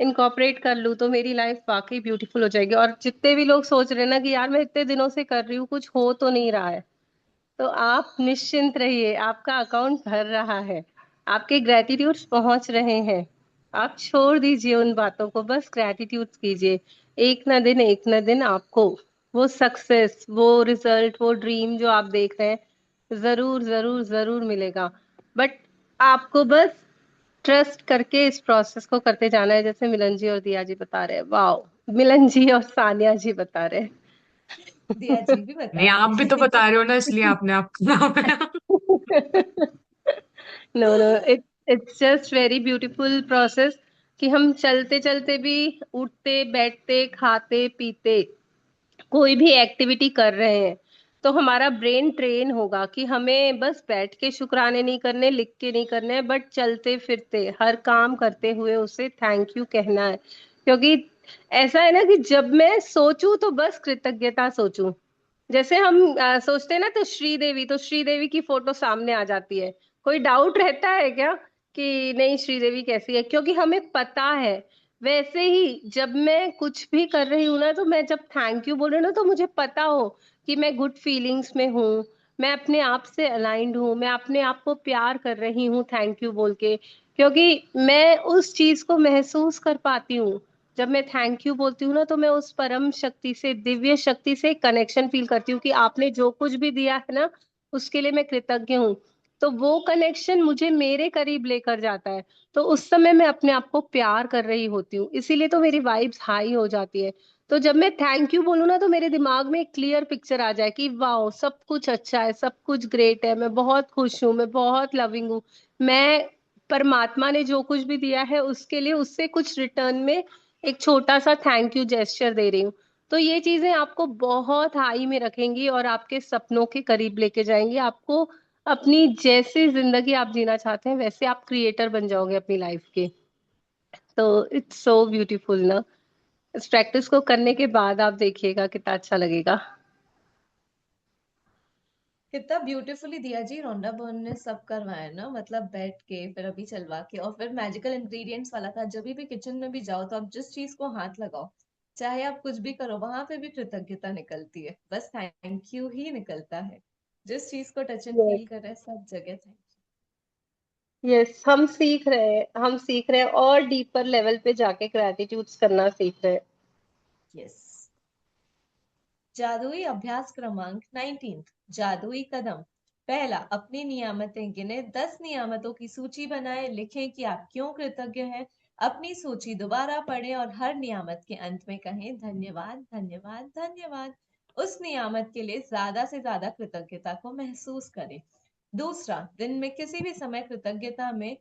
A: इनकॉर्पोरेट कर लूँ तो मेरी लाइफ वाकई ब्यूटीफुल हो जाएगी। और जितने भी लोग सोच रहे हैं ना कि यार मैं इतने दिनों से कर रही हूँ, कुछ हो तो नहीं रहा है, तो आप निश्चिंत रहिए, आपका अकाउंट भर रहा है, आपके ग्रेटिट्यूड्स पहुंच रहे हैं। आप छोड़ दीजिए उन बातों को, बस ग्रेटिट्यूड कीजिए। एक ना दिन आपको वो सक्सेस, वो रिजल्ट, वो ड्रीम जो आप देख रहे हैं, जरूर जरूर जरूर मिलेगा। बट आपको बस ट्रस्ट करके इस प्रोसेस को करते जाना है, जैसे मिलन जी और दिया जी बता रहे हैं। वाओ, मिलन जी और सानिया जी बता रहे
C: दिया जी भी बता
B: नहीं, आप भी
C: रहे
B: तो बता
C: हैं।
B: रहे हो ना, इसलिए आपने आपका नाम है।
A: No no, it's just very beautiful process कि हम चलते चलते भी, उठते बैठते खाते पीते कोई भी एक्टिविटी कर रहे हैं, तो हमारा ब्रेन ट्रेन होगा कि हमें बस बैठ के शुक्राने नहीं करने, लिख के नहीं करने हैं, बट चलते फिरते हर काम करते हुए उसे थैंक यू कहना है। क्योंकि ऐसा है ना कि जब मैं सोचूं तो बस कृतज्ञता सोचूं। जैसे हम सोचते हैं ना, तो श्रीदेवी की फोटो सामने आ जाती है। कोई डाउट रहता है क्या कि नहीं श्रीदेवी कैसी है, क्योंकि हमें पता है। वैसे ही जब मैं कुछ भी कर रही हूँ ना, तो मैं जब थैंक यू बोल रही हूँ ना, तो मुझे पता हो कि मैं गुड फीलिंग्स में हूँ, मैं अपने आप से अलाइंड हूँ, मैं अपने आप को प्यार कर रही हूँ थैंक यू बोल के। क्योंकि मैं उस चीज को महसूस कर पाती हूँ। जब मैं थैंक यू बोलती हूँ ना, तो मैं उस परम शक्ति से, दिव्य शक्ति से कनेक्शन फील करती हूँ कि आपने जो कुछ भी दिया है ना, उसके लिए मैं कृतज्ञ हूँ। तो वो कनेक्शन मुझे मेरे करीब लेकर जाता है। तो उस समय मैं अपने आप को प्यार कर रही होती हूँ, इसीलिए तो मेरी वाइब्स हाई हो जाती है। तो जब मैं थैंक यू बोलूँ ना, तो मेरे दिमाग में एक क्लियर पिक्चर आ जाए कि वाह, सब कुछ अच्छा है, सब कुछ ग्रेट है, मैं बहुत खुश हूँ, मैं बहुत लविंग हूँ। मैं परमात्मा ने जो कुछ भी दिया है उसके लिए उससे कुछ रिटर्न में एक छोटा सा थैंक यू जेस्चर दे रही हूँ। तो ये चीजें आपको बहुत हाई में रखेंगी और आपके सपनों के करीब लेके जाएंगी आपको। अपनी जैसी जिंदगी आप जीना चाहते हैं, वैसे आप क्रिएटर बन जाओगे अपनी लाइफ के। तो इट्स सो ब्यूटीफुल ना। इस प्रैक्टिस को करने के बाद आप देखिएगा कितना अच्छा लगेगा।
C: कितना ब्यूटीफुली दिया जी रोंडा बर्न ने सब करवाया ना, मतलब बैठ के फिर अभी चलवा के, और फिर मैजिकल इंग्रेडिएंट्स वाला था। जब भी किचन में भी जाओ तो आप जिस चीज को हाथ लगाओ, चाहे आप कुछ भी करो, वहां पे भी कृतज्ञता निकलती है, बस थैंक यू ही निकलता है। जिस चीज को टच एंड
A: यस।
C: फील कर रहे हैं सब जगह थैंक
A: यस, हम सीख रहे हैं और डीपर लेवल पे जाके ग्रेटिट्यूड्स करना सीख रहे हैं।
C: यू। यस। जादुई अभ्यास क्रमांक 19। जादुई कदम। पहला, अपनी नियामतें गिने, 10 नियामतों की सूची बनाएं, लिखें कि आप क्यों कृतज्ञ हैं। अपनी सूची दोबारा पढ़ें और हर नियामत के अंत में कहें धन्यवाद धन्यवाद धन्यवाद। उस नियामत के लिए ज्यादा से ज्यादा कृतज्ञता को महसूस करें। दूसरा, दिन में किसी भी समय कृतज्ञता में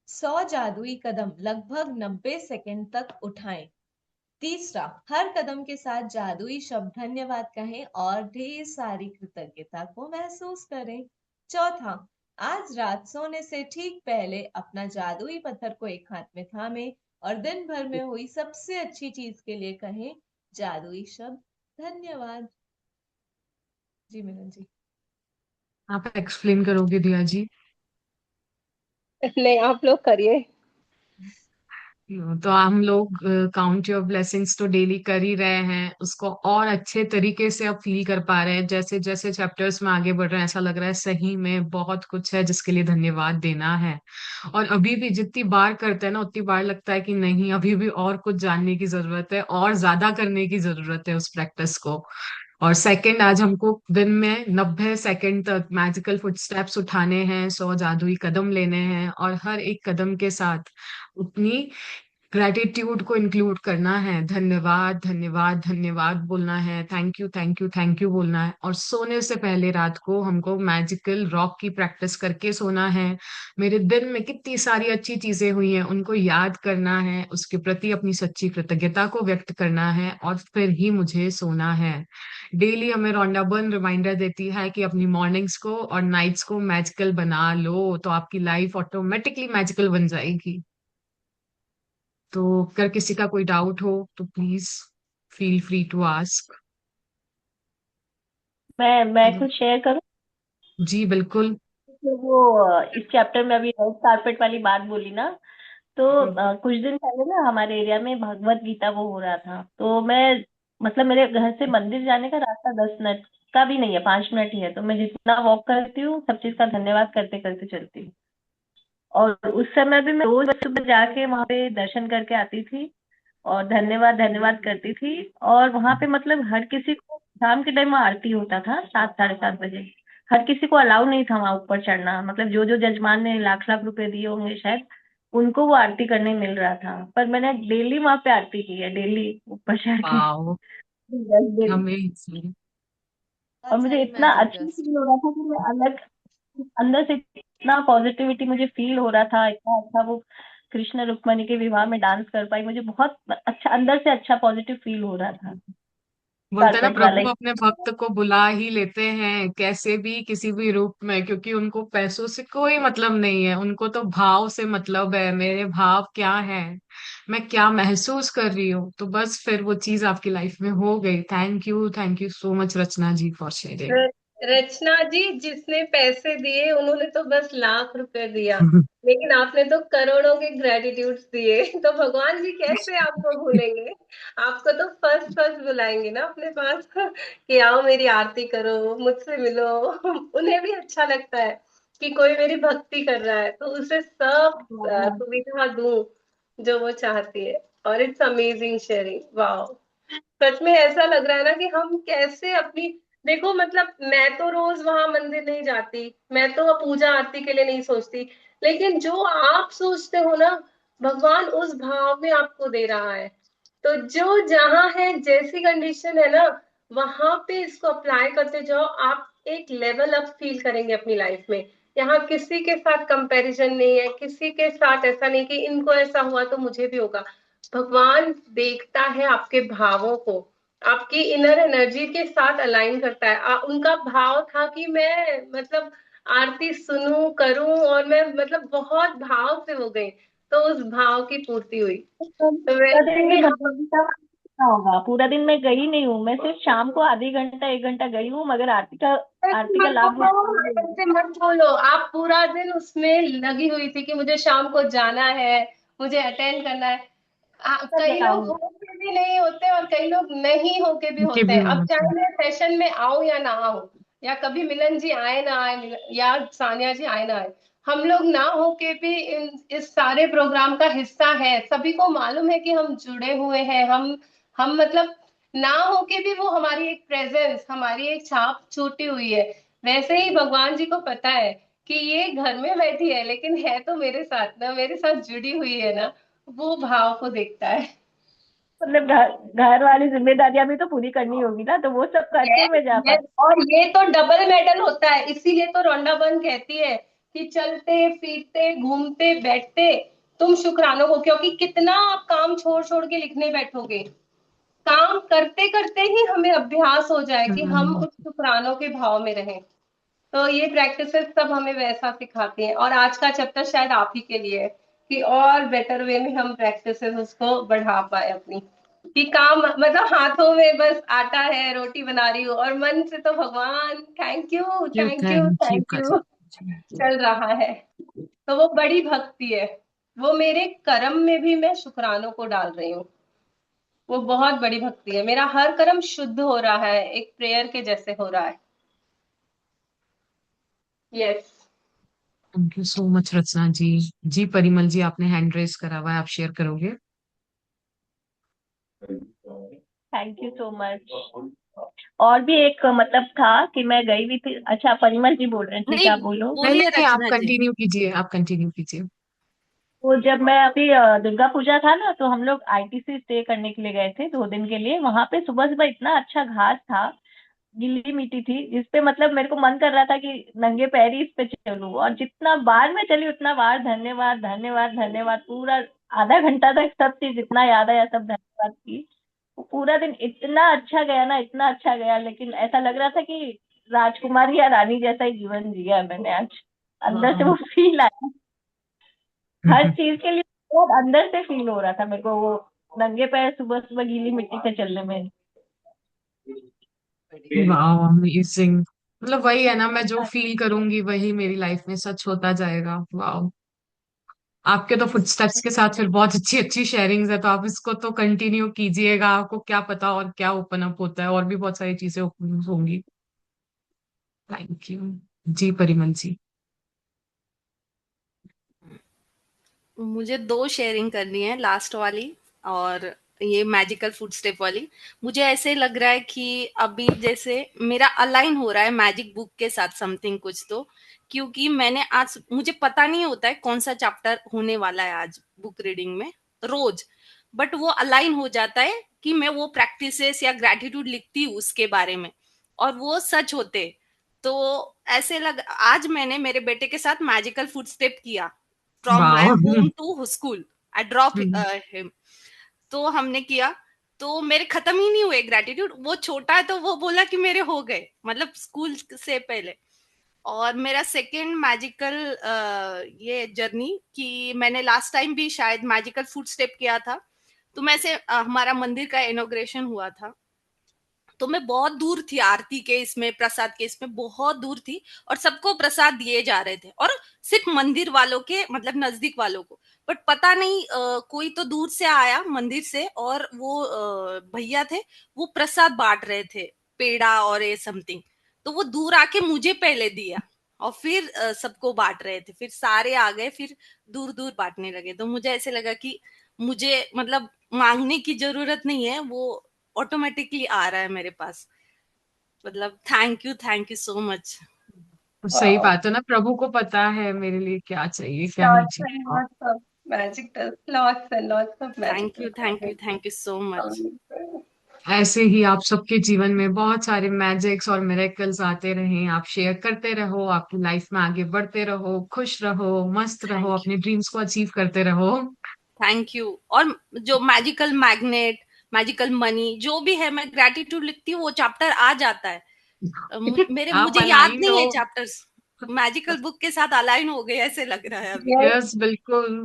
C: 100 जादुई कदम लगभग 90 सेकंड तक उठाएं। तीसरा, हर कदम के साथ जादुई शब्द धन्यवाद कहें और ढेर सारी कृतज्ञता को महसूस करें। चौथा, आज रात सोने से ठीक पहले अपना जादुई पत्थर को एक हाथ में थामे और दिन भर में हुई सबसे अच्छी चीज के लिए कहें जादुई शब्द धन्यवाद। जी मिलन जी।
B: आप एक्सप्लेन करोगे दिया जी?
A: नहीं, आप लोग करिए।
B: तो हम लोग काउंट योर ब्लेसिंग्स तो डेली कर ही रहे हैं, उसको और अच्छे तरीके से अब फील कर पा रहे हैं। जैसे जैसे चैप्टर्स में आगे बढ़ रहे हैं ऐसा लग रहा है सही में बहुत कुछ है जिसके लिए धन्यवाद देना है। और अभी भी जितनी बार करते हैं ना उतनी बार लगता है कि नहीं, अभी भी और कुछ जानने की जरूरत है और ज्यादा करने की जरूरत है उस प्रैक्टिस को। और सेकंड, आज हमको दिन में 90 सेकंड तक मैजिकल फुटस्टेप्स उठाने हैं, 100 जादुई कदम लेने हैं और हर एक कदम के साथ उतनी ग्रेटिट्यूड को इंक्लूड करना है। धन्यवाद धन्यवाद धन्यवाद बोलना है, thank you thank you thank you बोलना है। और सोने से पहले रात को हमको मैजिकल रॉक की प्रैक्टिस करके सोना है। मेरे दिन में कितनी सारी अच्छी चीजें हुई हैं उनको याद करना है, उसके प्रति अपनी सच्ची कृतज्ञता को व्यक्त करना है और फिर ही मुझे सोना है। डेली हमें रोंडा बर्न रिमाइंडर देती है कि अपनी मॉर्निंग्स को और नाइट्स को मैजिकल बना लो तो आपकी लाइफ ऑटोमेटिकली मैजिकल बन जाएगी। तो अगर किसी का कोई डाउट हो तो please feel free to ask.
D: मैं कुछ शेयर करूं?
B: जी बिल्कुल।
D: तो वो इस चैप्टर में अभी रेड कारपेट वाली बात बोली ना, तो कुछ दिन पहले ना हमारे एरिया में भगवत गीता वो हो रहा था। तो मैं, मतलब मेरे घर से मंदिर जाने का रास्ता 10 मिनट का भी नहीं है, 5 मिनट ही है। तो मैं जितना वॉक करती हूँ सब चीज का धन्यवाद करते करते चलती हूँ। और उस समय भी मैं रोज सुबह जाके वहां पे दर्शन करके आती थी और धन्यवाद धन्यवाद करती थी। और वहां पे मतलब हर किसी को, शाम के टाइम वहाँ आरती होता था 7 साढ़े 7 बजे। हर किसी को अलाउ नहीं था वहां ऊपर चढ़ना, मतलब जो जो जजमान ने लाख लाख रुपए दिए होंगे शायद, उनको वो आरती करने मिल रहा था। पर मैंने डेली वहां पे आरती की है, डेली ऊपर चढ़ के
B: वाओ,
D: 10 दिन।
B: अमेजिंग।
D: और
C: बहुत
D: मुझे
C: सारी
D: इतना
C: मैजिक
D: अच्छा
C: डस्ट।
D: फील हो रहा था कि मैं अलग, अंदर से इतना पॉजिटिविटी मुझे फील हो रहा था, इतना अच्छा वो कृष्ण रुक्मणी के विवाह में डांस कर पाई, मुझे बहुत अच्छा अंदर से अच्छा पॉजिटिव फील हो रहा था।
B: बोलते हैं ना,
D: कारपेट वाला
B: प्रभु
D: ही।
B: अपने भक्त को बुला ही लेते हैं कैसे भी किसी भी रूप में, क्योंकि उनको पैसों से कोई मतलब नहीं है, उनको तो भाव से मतलब है। मेरे भाव क्या है, मैं क्या महसूस कर रही हूँ, तो बस फिर वो चीज आपकी लाइफ में हो गई। Thank you so much Rachna ji for sharing.
A: र- रचना जी, जिसने पैसे दिए उन्होंने तो बस लाख रुपए दिया, लेकिन आपने तो करोड़ों के ग्रेटिट्यूड्स दिए। तो भगवान जी कैसे आपको भूलेंगे? आपको तो फर्स्ट फर्स्ट बुलाएंगे ना अपने पास कि आओ मेरी आरती करो, मुझसे मिलो। उन्हें भी अच्छा लगता है कि कोई मेरी भक्ति कर रहा है, तो उसे सब सुविधा दूं जो वो चाहती है। और इट्स अमेजिंग शेयरिंग, वाओ। सच में ऐसा लग रहा है ना कि हम कैसे अपनी, देखो मतलब मैं तो रोज वहां मंदिर नहीं जाती, मैं तो पूजा आरती के लिए नहीं सोचती, लेकिन जो आप सोचते हो ना, भगवान उस भाव में आपको दे रहा है। तो जो जहां है, जैसी कंडीशन है ना, वहां पे इसको अप्लाई करते जाओ, आप एक लेवल अप फील करेंगे अपनी लाइफ में। यहाँ किसी के साथ कंपैरिजन नहीं है, किसी के साथ ऐसा नहीं कि इनको ऐसा हुआ तो मुझे भी होगा। भगवान देखता है आपके भावों को, आपकी इनर एनर्जी के साथ अलाइन करता है। उनका भाव था कि मैं मतलब आरती सुनूं करूं, और मैं मतलब बहुत भाव से हो गई, तो उस भाव की पूर्ति हुई। तो वैसे
D: करेंगे
A: ही
D: भगवद गीता। कितना होगा, पूरा दिन मैं गई नहीं हूँ, मैं सिर्फ शाम को आधी घंटा 1 घंटा गई हूँ, मगर आरती का
A: मत
D: लाभ मुझे
A: बोलो,
D: नहीं मिला।
A: ऐसे मत बोलो। आप पूरा दिन उसमें लगी हुई थी कि मुझे शाम को जाना है, मुझे अटेंड करना है।
D: सच
A: कई लोग
D: बताऊं,
A: होके भी नहीं होते और कई लोग नहीं होके भी
B: के
A: होते
B: भी
A: हैं। अब
B: होते
A: चाहे
B: हैं।
A: मैं सेशन में आऊं या ना आऊं, या कभी मिलन जी आए ना आए, या सानिया जी आए ना आए, हम लोग ना होके भी इस सारे प्रोग्राम का हिस्सा है। सभी को मालूम है कि हम जुड़े हुए हैं। हम मतलब ना होके भी वो हमारी एक प्रेजेंस, हमारी एक छाप छूटी हुई है। वैसे ही भगवान जी को पता है कि ये घर में बैठी है लेकिन है तो मेरे साथ ना, मेरे साथ जुड़ी हुई है ना। वो भाव को देखता है।
D: मतलब घर घर वाली जिम्मेदारियां भी तो पूरी करनी होगी ना, तो वो सब करके
A: यस,
D: मैं जा
A: यस।
D: पाती।
A: और ये तो डबल मेडल होता है। इसीलिए तो रोंडाबन कहती है कि चलते फिरते घूमते बैठते तुम शुक्रानों को, क्योंकि कितना आप काम छोड़ छोड़ के लिखने बैठोगे, काम करते करते ही हमें अभ्यास हो जाए कि हम
B: हम्म।
A: उस शुक्रानों के भाव में रहें। तो ये प्रैक्टिसेस सब हमें वैसा सिखाती हैं। और आज का चैप्टर शायद आप ही के लिए है कि और बेटर वे में हम प्रैक्टिसेस उसको बढ़ा पाए अपनी, कि काम मतलब हाथों में बस आटा है, रोटी बना रही हूँ, और मन से तो भगवान thank you,
B: you
A: thank you,
B: thank you
A: thank
B: कर
A: यू चल रहा है। तो वो बड़ी भक्ति है। वो मेरे कर्म में भी मैं शुक्रानों को डाल रही हूँ। वो बहुत बड़ी भक्ति है। मेरा हर कर्म शुद्ध हो रहा है, एक प्रेयर के जैसे हो रहा है। Yes.
B: Thank you so much Rachna ji. जी परिमल जी, आपने हैंड रेस करा हुआ है, आप शेयर करोगे?
D: Thank you so much. और भी एक मतलब था कि मैं गई हुई थी। अच्छा, परिमल जी बोल रहे थे,
E: नहीं,
D: क्या बोलो?
B: नहीं नहीं
E: बोलिए
B: नहीं, आप
E: रचना जी।
B: कंटिन्यू कीजिए, आप कंटिन्यू कीजिए।
D: तो जब मैं अभी दुर्गा पूजा था ना, तो हम लोग आईटीसी स्टे करने के लिए गए थे 2 दिन के लिए। वहां पे सुबह सुबह इतना अच्छा घास था, गीली मिट्टी थी, जिसपे मतलब मेरे को मन कर रहा था कि नंगे पैर ही इस पे चलूं। और जितना बार मैं चली उतना बार धन्यवाद धन्यवाद धन्यवाद, पूरा आधा घंटा तक सब चीज जितना याद आया सब धन्यवाद की। वो पूरा दिन इतना अच्छा गया ना, इतना अच्छा गया। लेकिन ऐसा लग रहा था कि राजकुमारी या रानी जैसा ही जीवन जिया मैंने आज। अंदर से
B: वाह।
D: वो फील आया, हर चीज के लिए बहुत अंदर से फील हो रहा था मेरे को, वो नंगे पैर सुबह सुबह गीली मिट्टी पे चलने में।
B: वाह अमेजिंग। मतलब वही है ना, मैं जो फील करूंगी वही मेरी लाइफ में सच होता जाएगा। वाह। आपके तो फुटस्टेप्स के साथ फिर बहुत अच्छी अच्छी शेयरिंग्स है, तो आप इसको तो कंटिन्यू कीजिएगा। आपको क्या पता और क्या ओपन अप होता है, और भी बहुत सारी चीजें ओपन होंगी। Thank you. जी परिमल जी।
E: मुझे दो शेयरिंग करनी है, लास्ट वाली और ये मैजिकल फूड स्टेप वाली। मुझे ऐसे लग रहा है कि अभी जैसे मेरा अलाइन हो रहा है मैजिक बुक के साथ समथिंग कुछ तो, क्योंकि मैंने आज मुझे पता नहीं होता है कौन सा चैप्टर होने वाला है आज बुक रीडिंग में रोज, बट वो अलाइन हो जाता है कि मैं वो प्रैक्टिसेस या ग्रेटिट्यूड लिखती हूँ उसके बारे में और वो सच होते। तो ऐसे लग आज मैंने मेरे बेटे के साथ मैजिकल फूड स्टेप किया फ्रॉम माई
B: वाह।
E: Home to school. I drop him. तो हमने किया, तो मेरे खत्म ही नहीं हुए ग्रेटिट्यूड। वो छोटा है तो वो बोला कि मेरे हो गए, मतलब स्कूल से पहले। और मेरा सेकेंड मैजिकल ये जर्नी कि मैंने लास्ट टाइम भी शायद मैजिकल फूड स्टेप किया था। तो मैं से हमारा मंदिर का इनॉग्रेशन हुआ था, तो मैं बहुत दूर थी आरती के इसमें, प्रसाद के इसमें बहुत दूर थी, और सबको प्रसाद दिए जा रहे थे और सिर्फ मंदिर वालों के मतलब नजदीक वालों को। बट पता नहीं कोई तो दूर से आया मंदिर से और वो भैया थे, वो प्रसाद बांट रहे थे, पेड़ा और ये समथिंग। तो वो दूर आके मुझे पहले दिया और फिर सबको बांट रहे थे, फिर सारे आ गए, फिर दूर दूर बांटने लगे। तो मुझे ऐसे लगा कि मुझे मतलब मांगने की जरूरत नहीं है, वो ऑटोमेटिकली आ रहा है मेरे पास। मतलब थैंक यू सो मच।
B: सही बात है ना, प्रभु को पता है मेरे लिए क्या चाहिए क्या नहीं
A: Lots and
B: चाहिए।
A: lots of magic dust. Lots and lots of magic
E: thank you so much.
A: dust.
B: ऐसे ही आप सबके जीवन में बहुत सारे मैजिक्स और मिरेकल्स आते रहें, आप शेयर करते रहो, आपकी लाइफ में आगे बढ़ते रहो, खुश रहो, मस्त रहो,
E: थैंक
B: अपने ड्रीम्स को अचीव करते रहो।
E: यू। और जो मैजिकल मैग्नेट, मैजिकल मनी जो भी है, मैं ग्रेटिट्यूड लिखती हूँ वो चैप्टर आ जाता है। मेरे
B: आप
E: मुझे याद
B: अलाइन
E: नहीं
B: हो।
E: है चैप्टर्स। मैजिकल बुक के साथ अलाइन हो गए ऐसे लग रहा है अभी।
A: Yes,
B: यस बिल्कुल।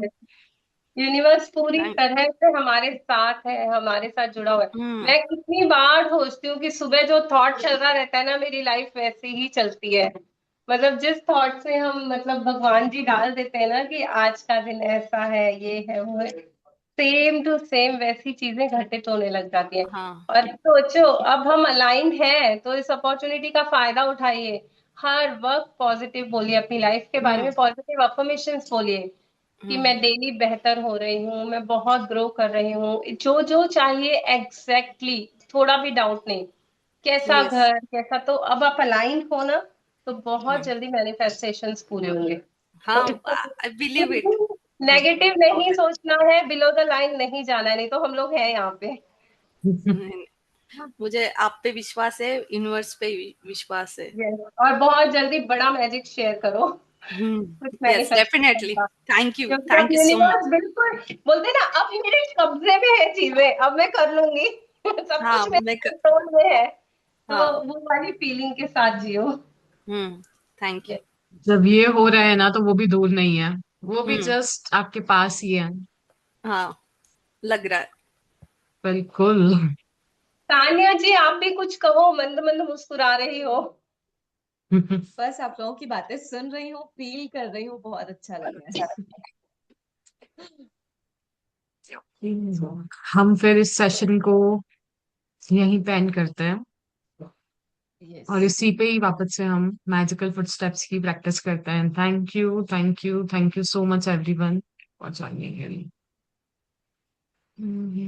F: यूनिवर्स पूरी
E: थैंक
F: तरह से हमारे साथ है, हमारे साथ जुड़ा हुआ है।
E: हम्म
F: मैं कितनी बार सोचती हूँ कि सुबह जो थॉट चल रहा रहता है ना, मेरी लाइफ वैसी ही चलती है। मतलब जिस थॉट से हम मतलब भगवान जी डाल देते हैं ना कि आज का दिन ऐसा है, ये है वो है, सेम टू सेम वैसी चीजें घटित होने लग जाती हैं।
E: हाँ
F: और सोचो, अब हम अलाइंड हैं तो इस अपॉर्चुनिटी का फायदा उठाइए। हर वक्त पॉजिटिव बोलिए, अपनी लाइफ के बारे
E: हम्म
F: में पॉजिटिव अफर्मेशंस बोलिए कि
E: हम्म
F: मैं डेली बेहतर हो रही हूँ, मैं बहुत ग्रो कर रही हूँ, जो जो चाहिए एग्जैक्टली exactly, थोड़ा भी डाउट नहीं। कैसा
E: यस
F: घर कैसा, तो अब आप अलाइन हो ना, तो बहुत
E: हम्म
F: जल्दी मैनिफेस्टेशंस पूरे होंगे। तो
E: हाँ
F: इसको
E: आई बिलीव इट
F: नेगेटिव नहीं सोचना है, बिलो द लाइन नहीं जाना है, नहीं तो हम लोग हैं यहाँ पे।
E: मुझे आप पे विश्वास है, यूनिवर्स पे विश्वास है।
F: Yes. और बहुत जल्दी बड़ा मैजिक शेयर करो, कुछ
E: यस
F: मैनिफेस्टेशन
E: डेफिनेटली।
F: का।
E: थैंक
F: क्योंकि
E: यू
F: अब
E: सो
F: यूनिवर्स
E: मच।
F: बिल्कुल बोलते हैं ना, अब मेरे कब्जे में है चीजें, अब मैं कर लूंगी। सब
E: हाँ
F: कुछ मेरे
E: मैं
F: कंट्रोल में है। तो
E: हाँ
F: वो वाली फीलिंग के साथ जियो।
E: Thank you.
F: Yes.
B: जब ये हो रहा है ना तो वो भी दूर नहीं है, वो भी
E: हम्म
B: जस्ट आपके पास ही है।
E: हाँ लग रहा है।
B: बिल्कुल।
F: तान्या जी, आप भी कुछ कहो, मंद मंद मुस्कुरा रही हो।
C: बस आप लोगों की बातें सुन रही हूँ, फील कर रही हूँ, बहुत अच्छा लग रहा है।
B: हम फिर इस सेशन को यहीं पे एंड करते हैं,
C: यस।
B: और इसी पे ही वापस से हम मैजिकल फुटस्टेप्स की प्रैक्टिस करते हैं। Thank you, thank you, thank you so much everyone for joining in.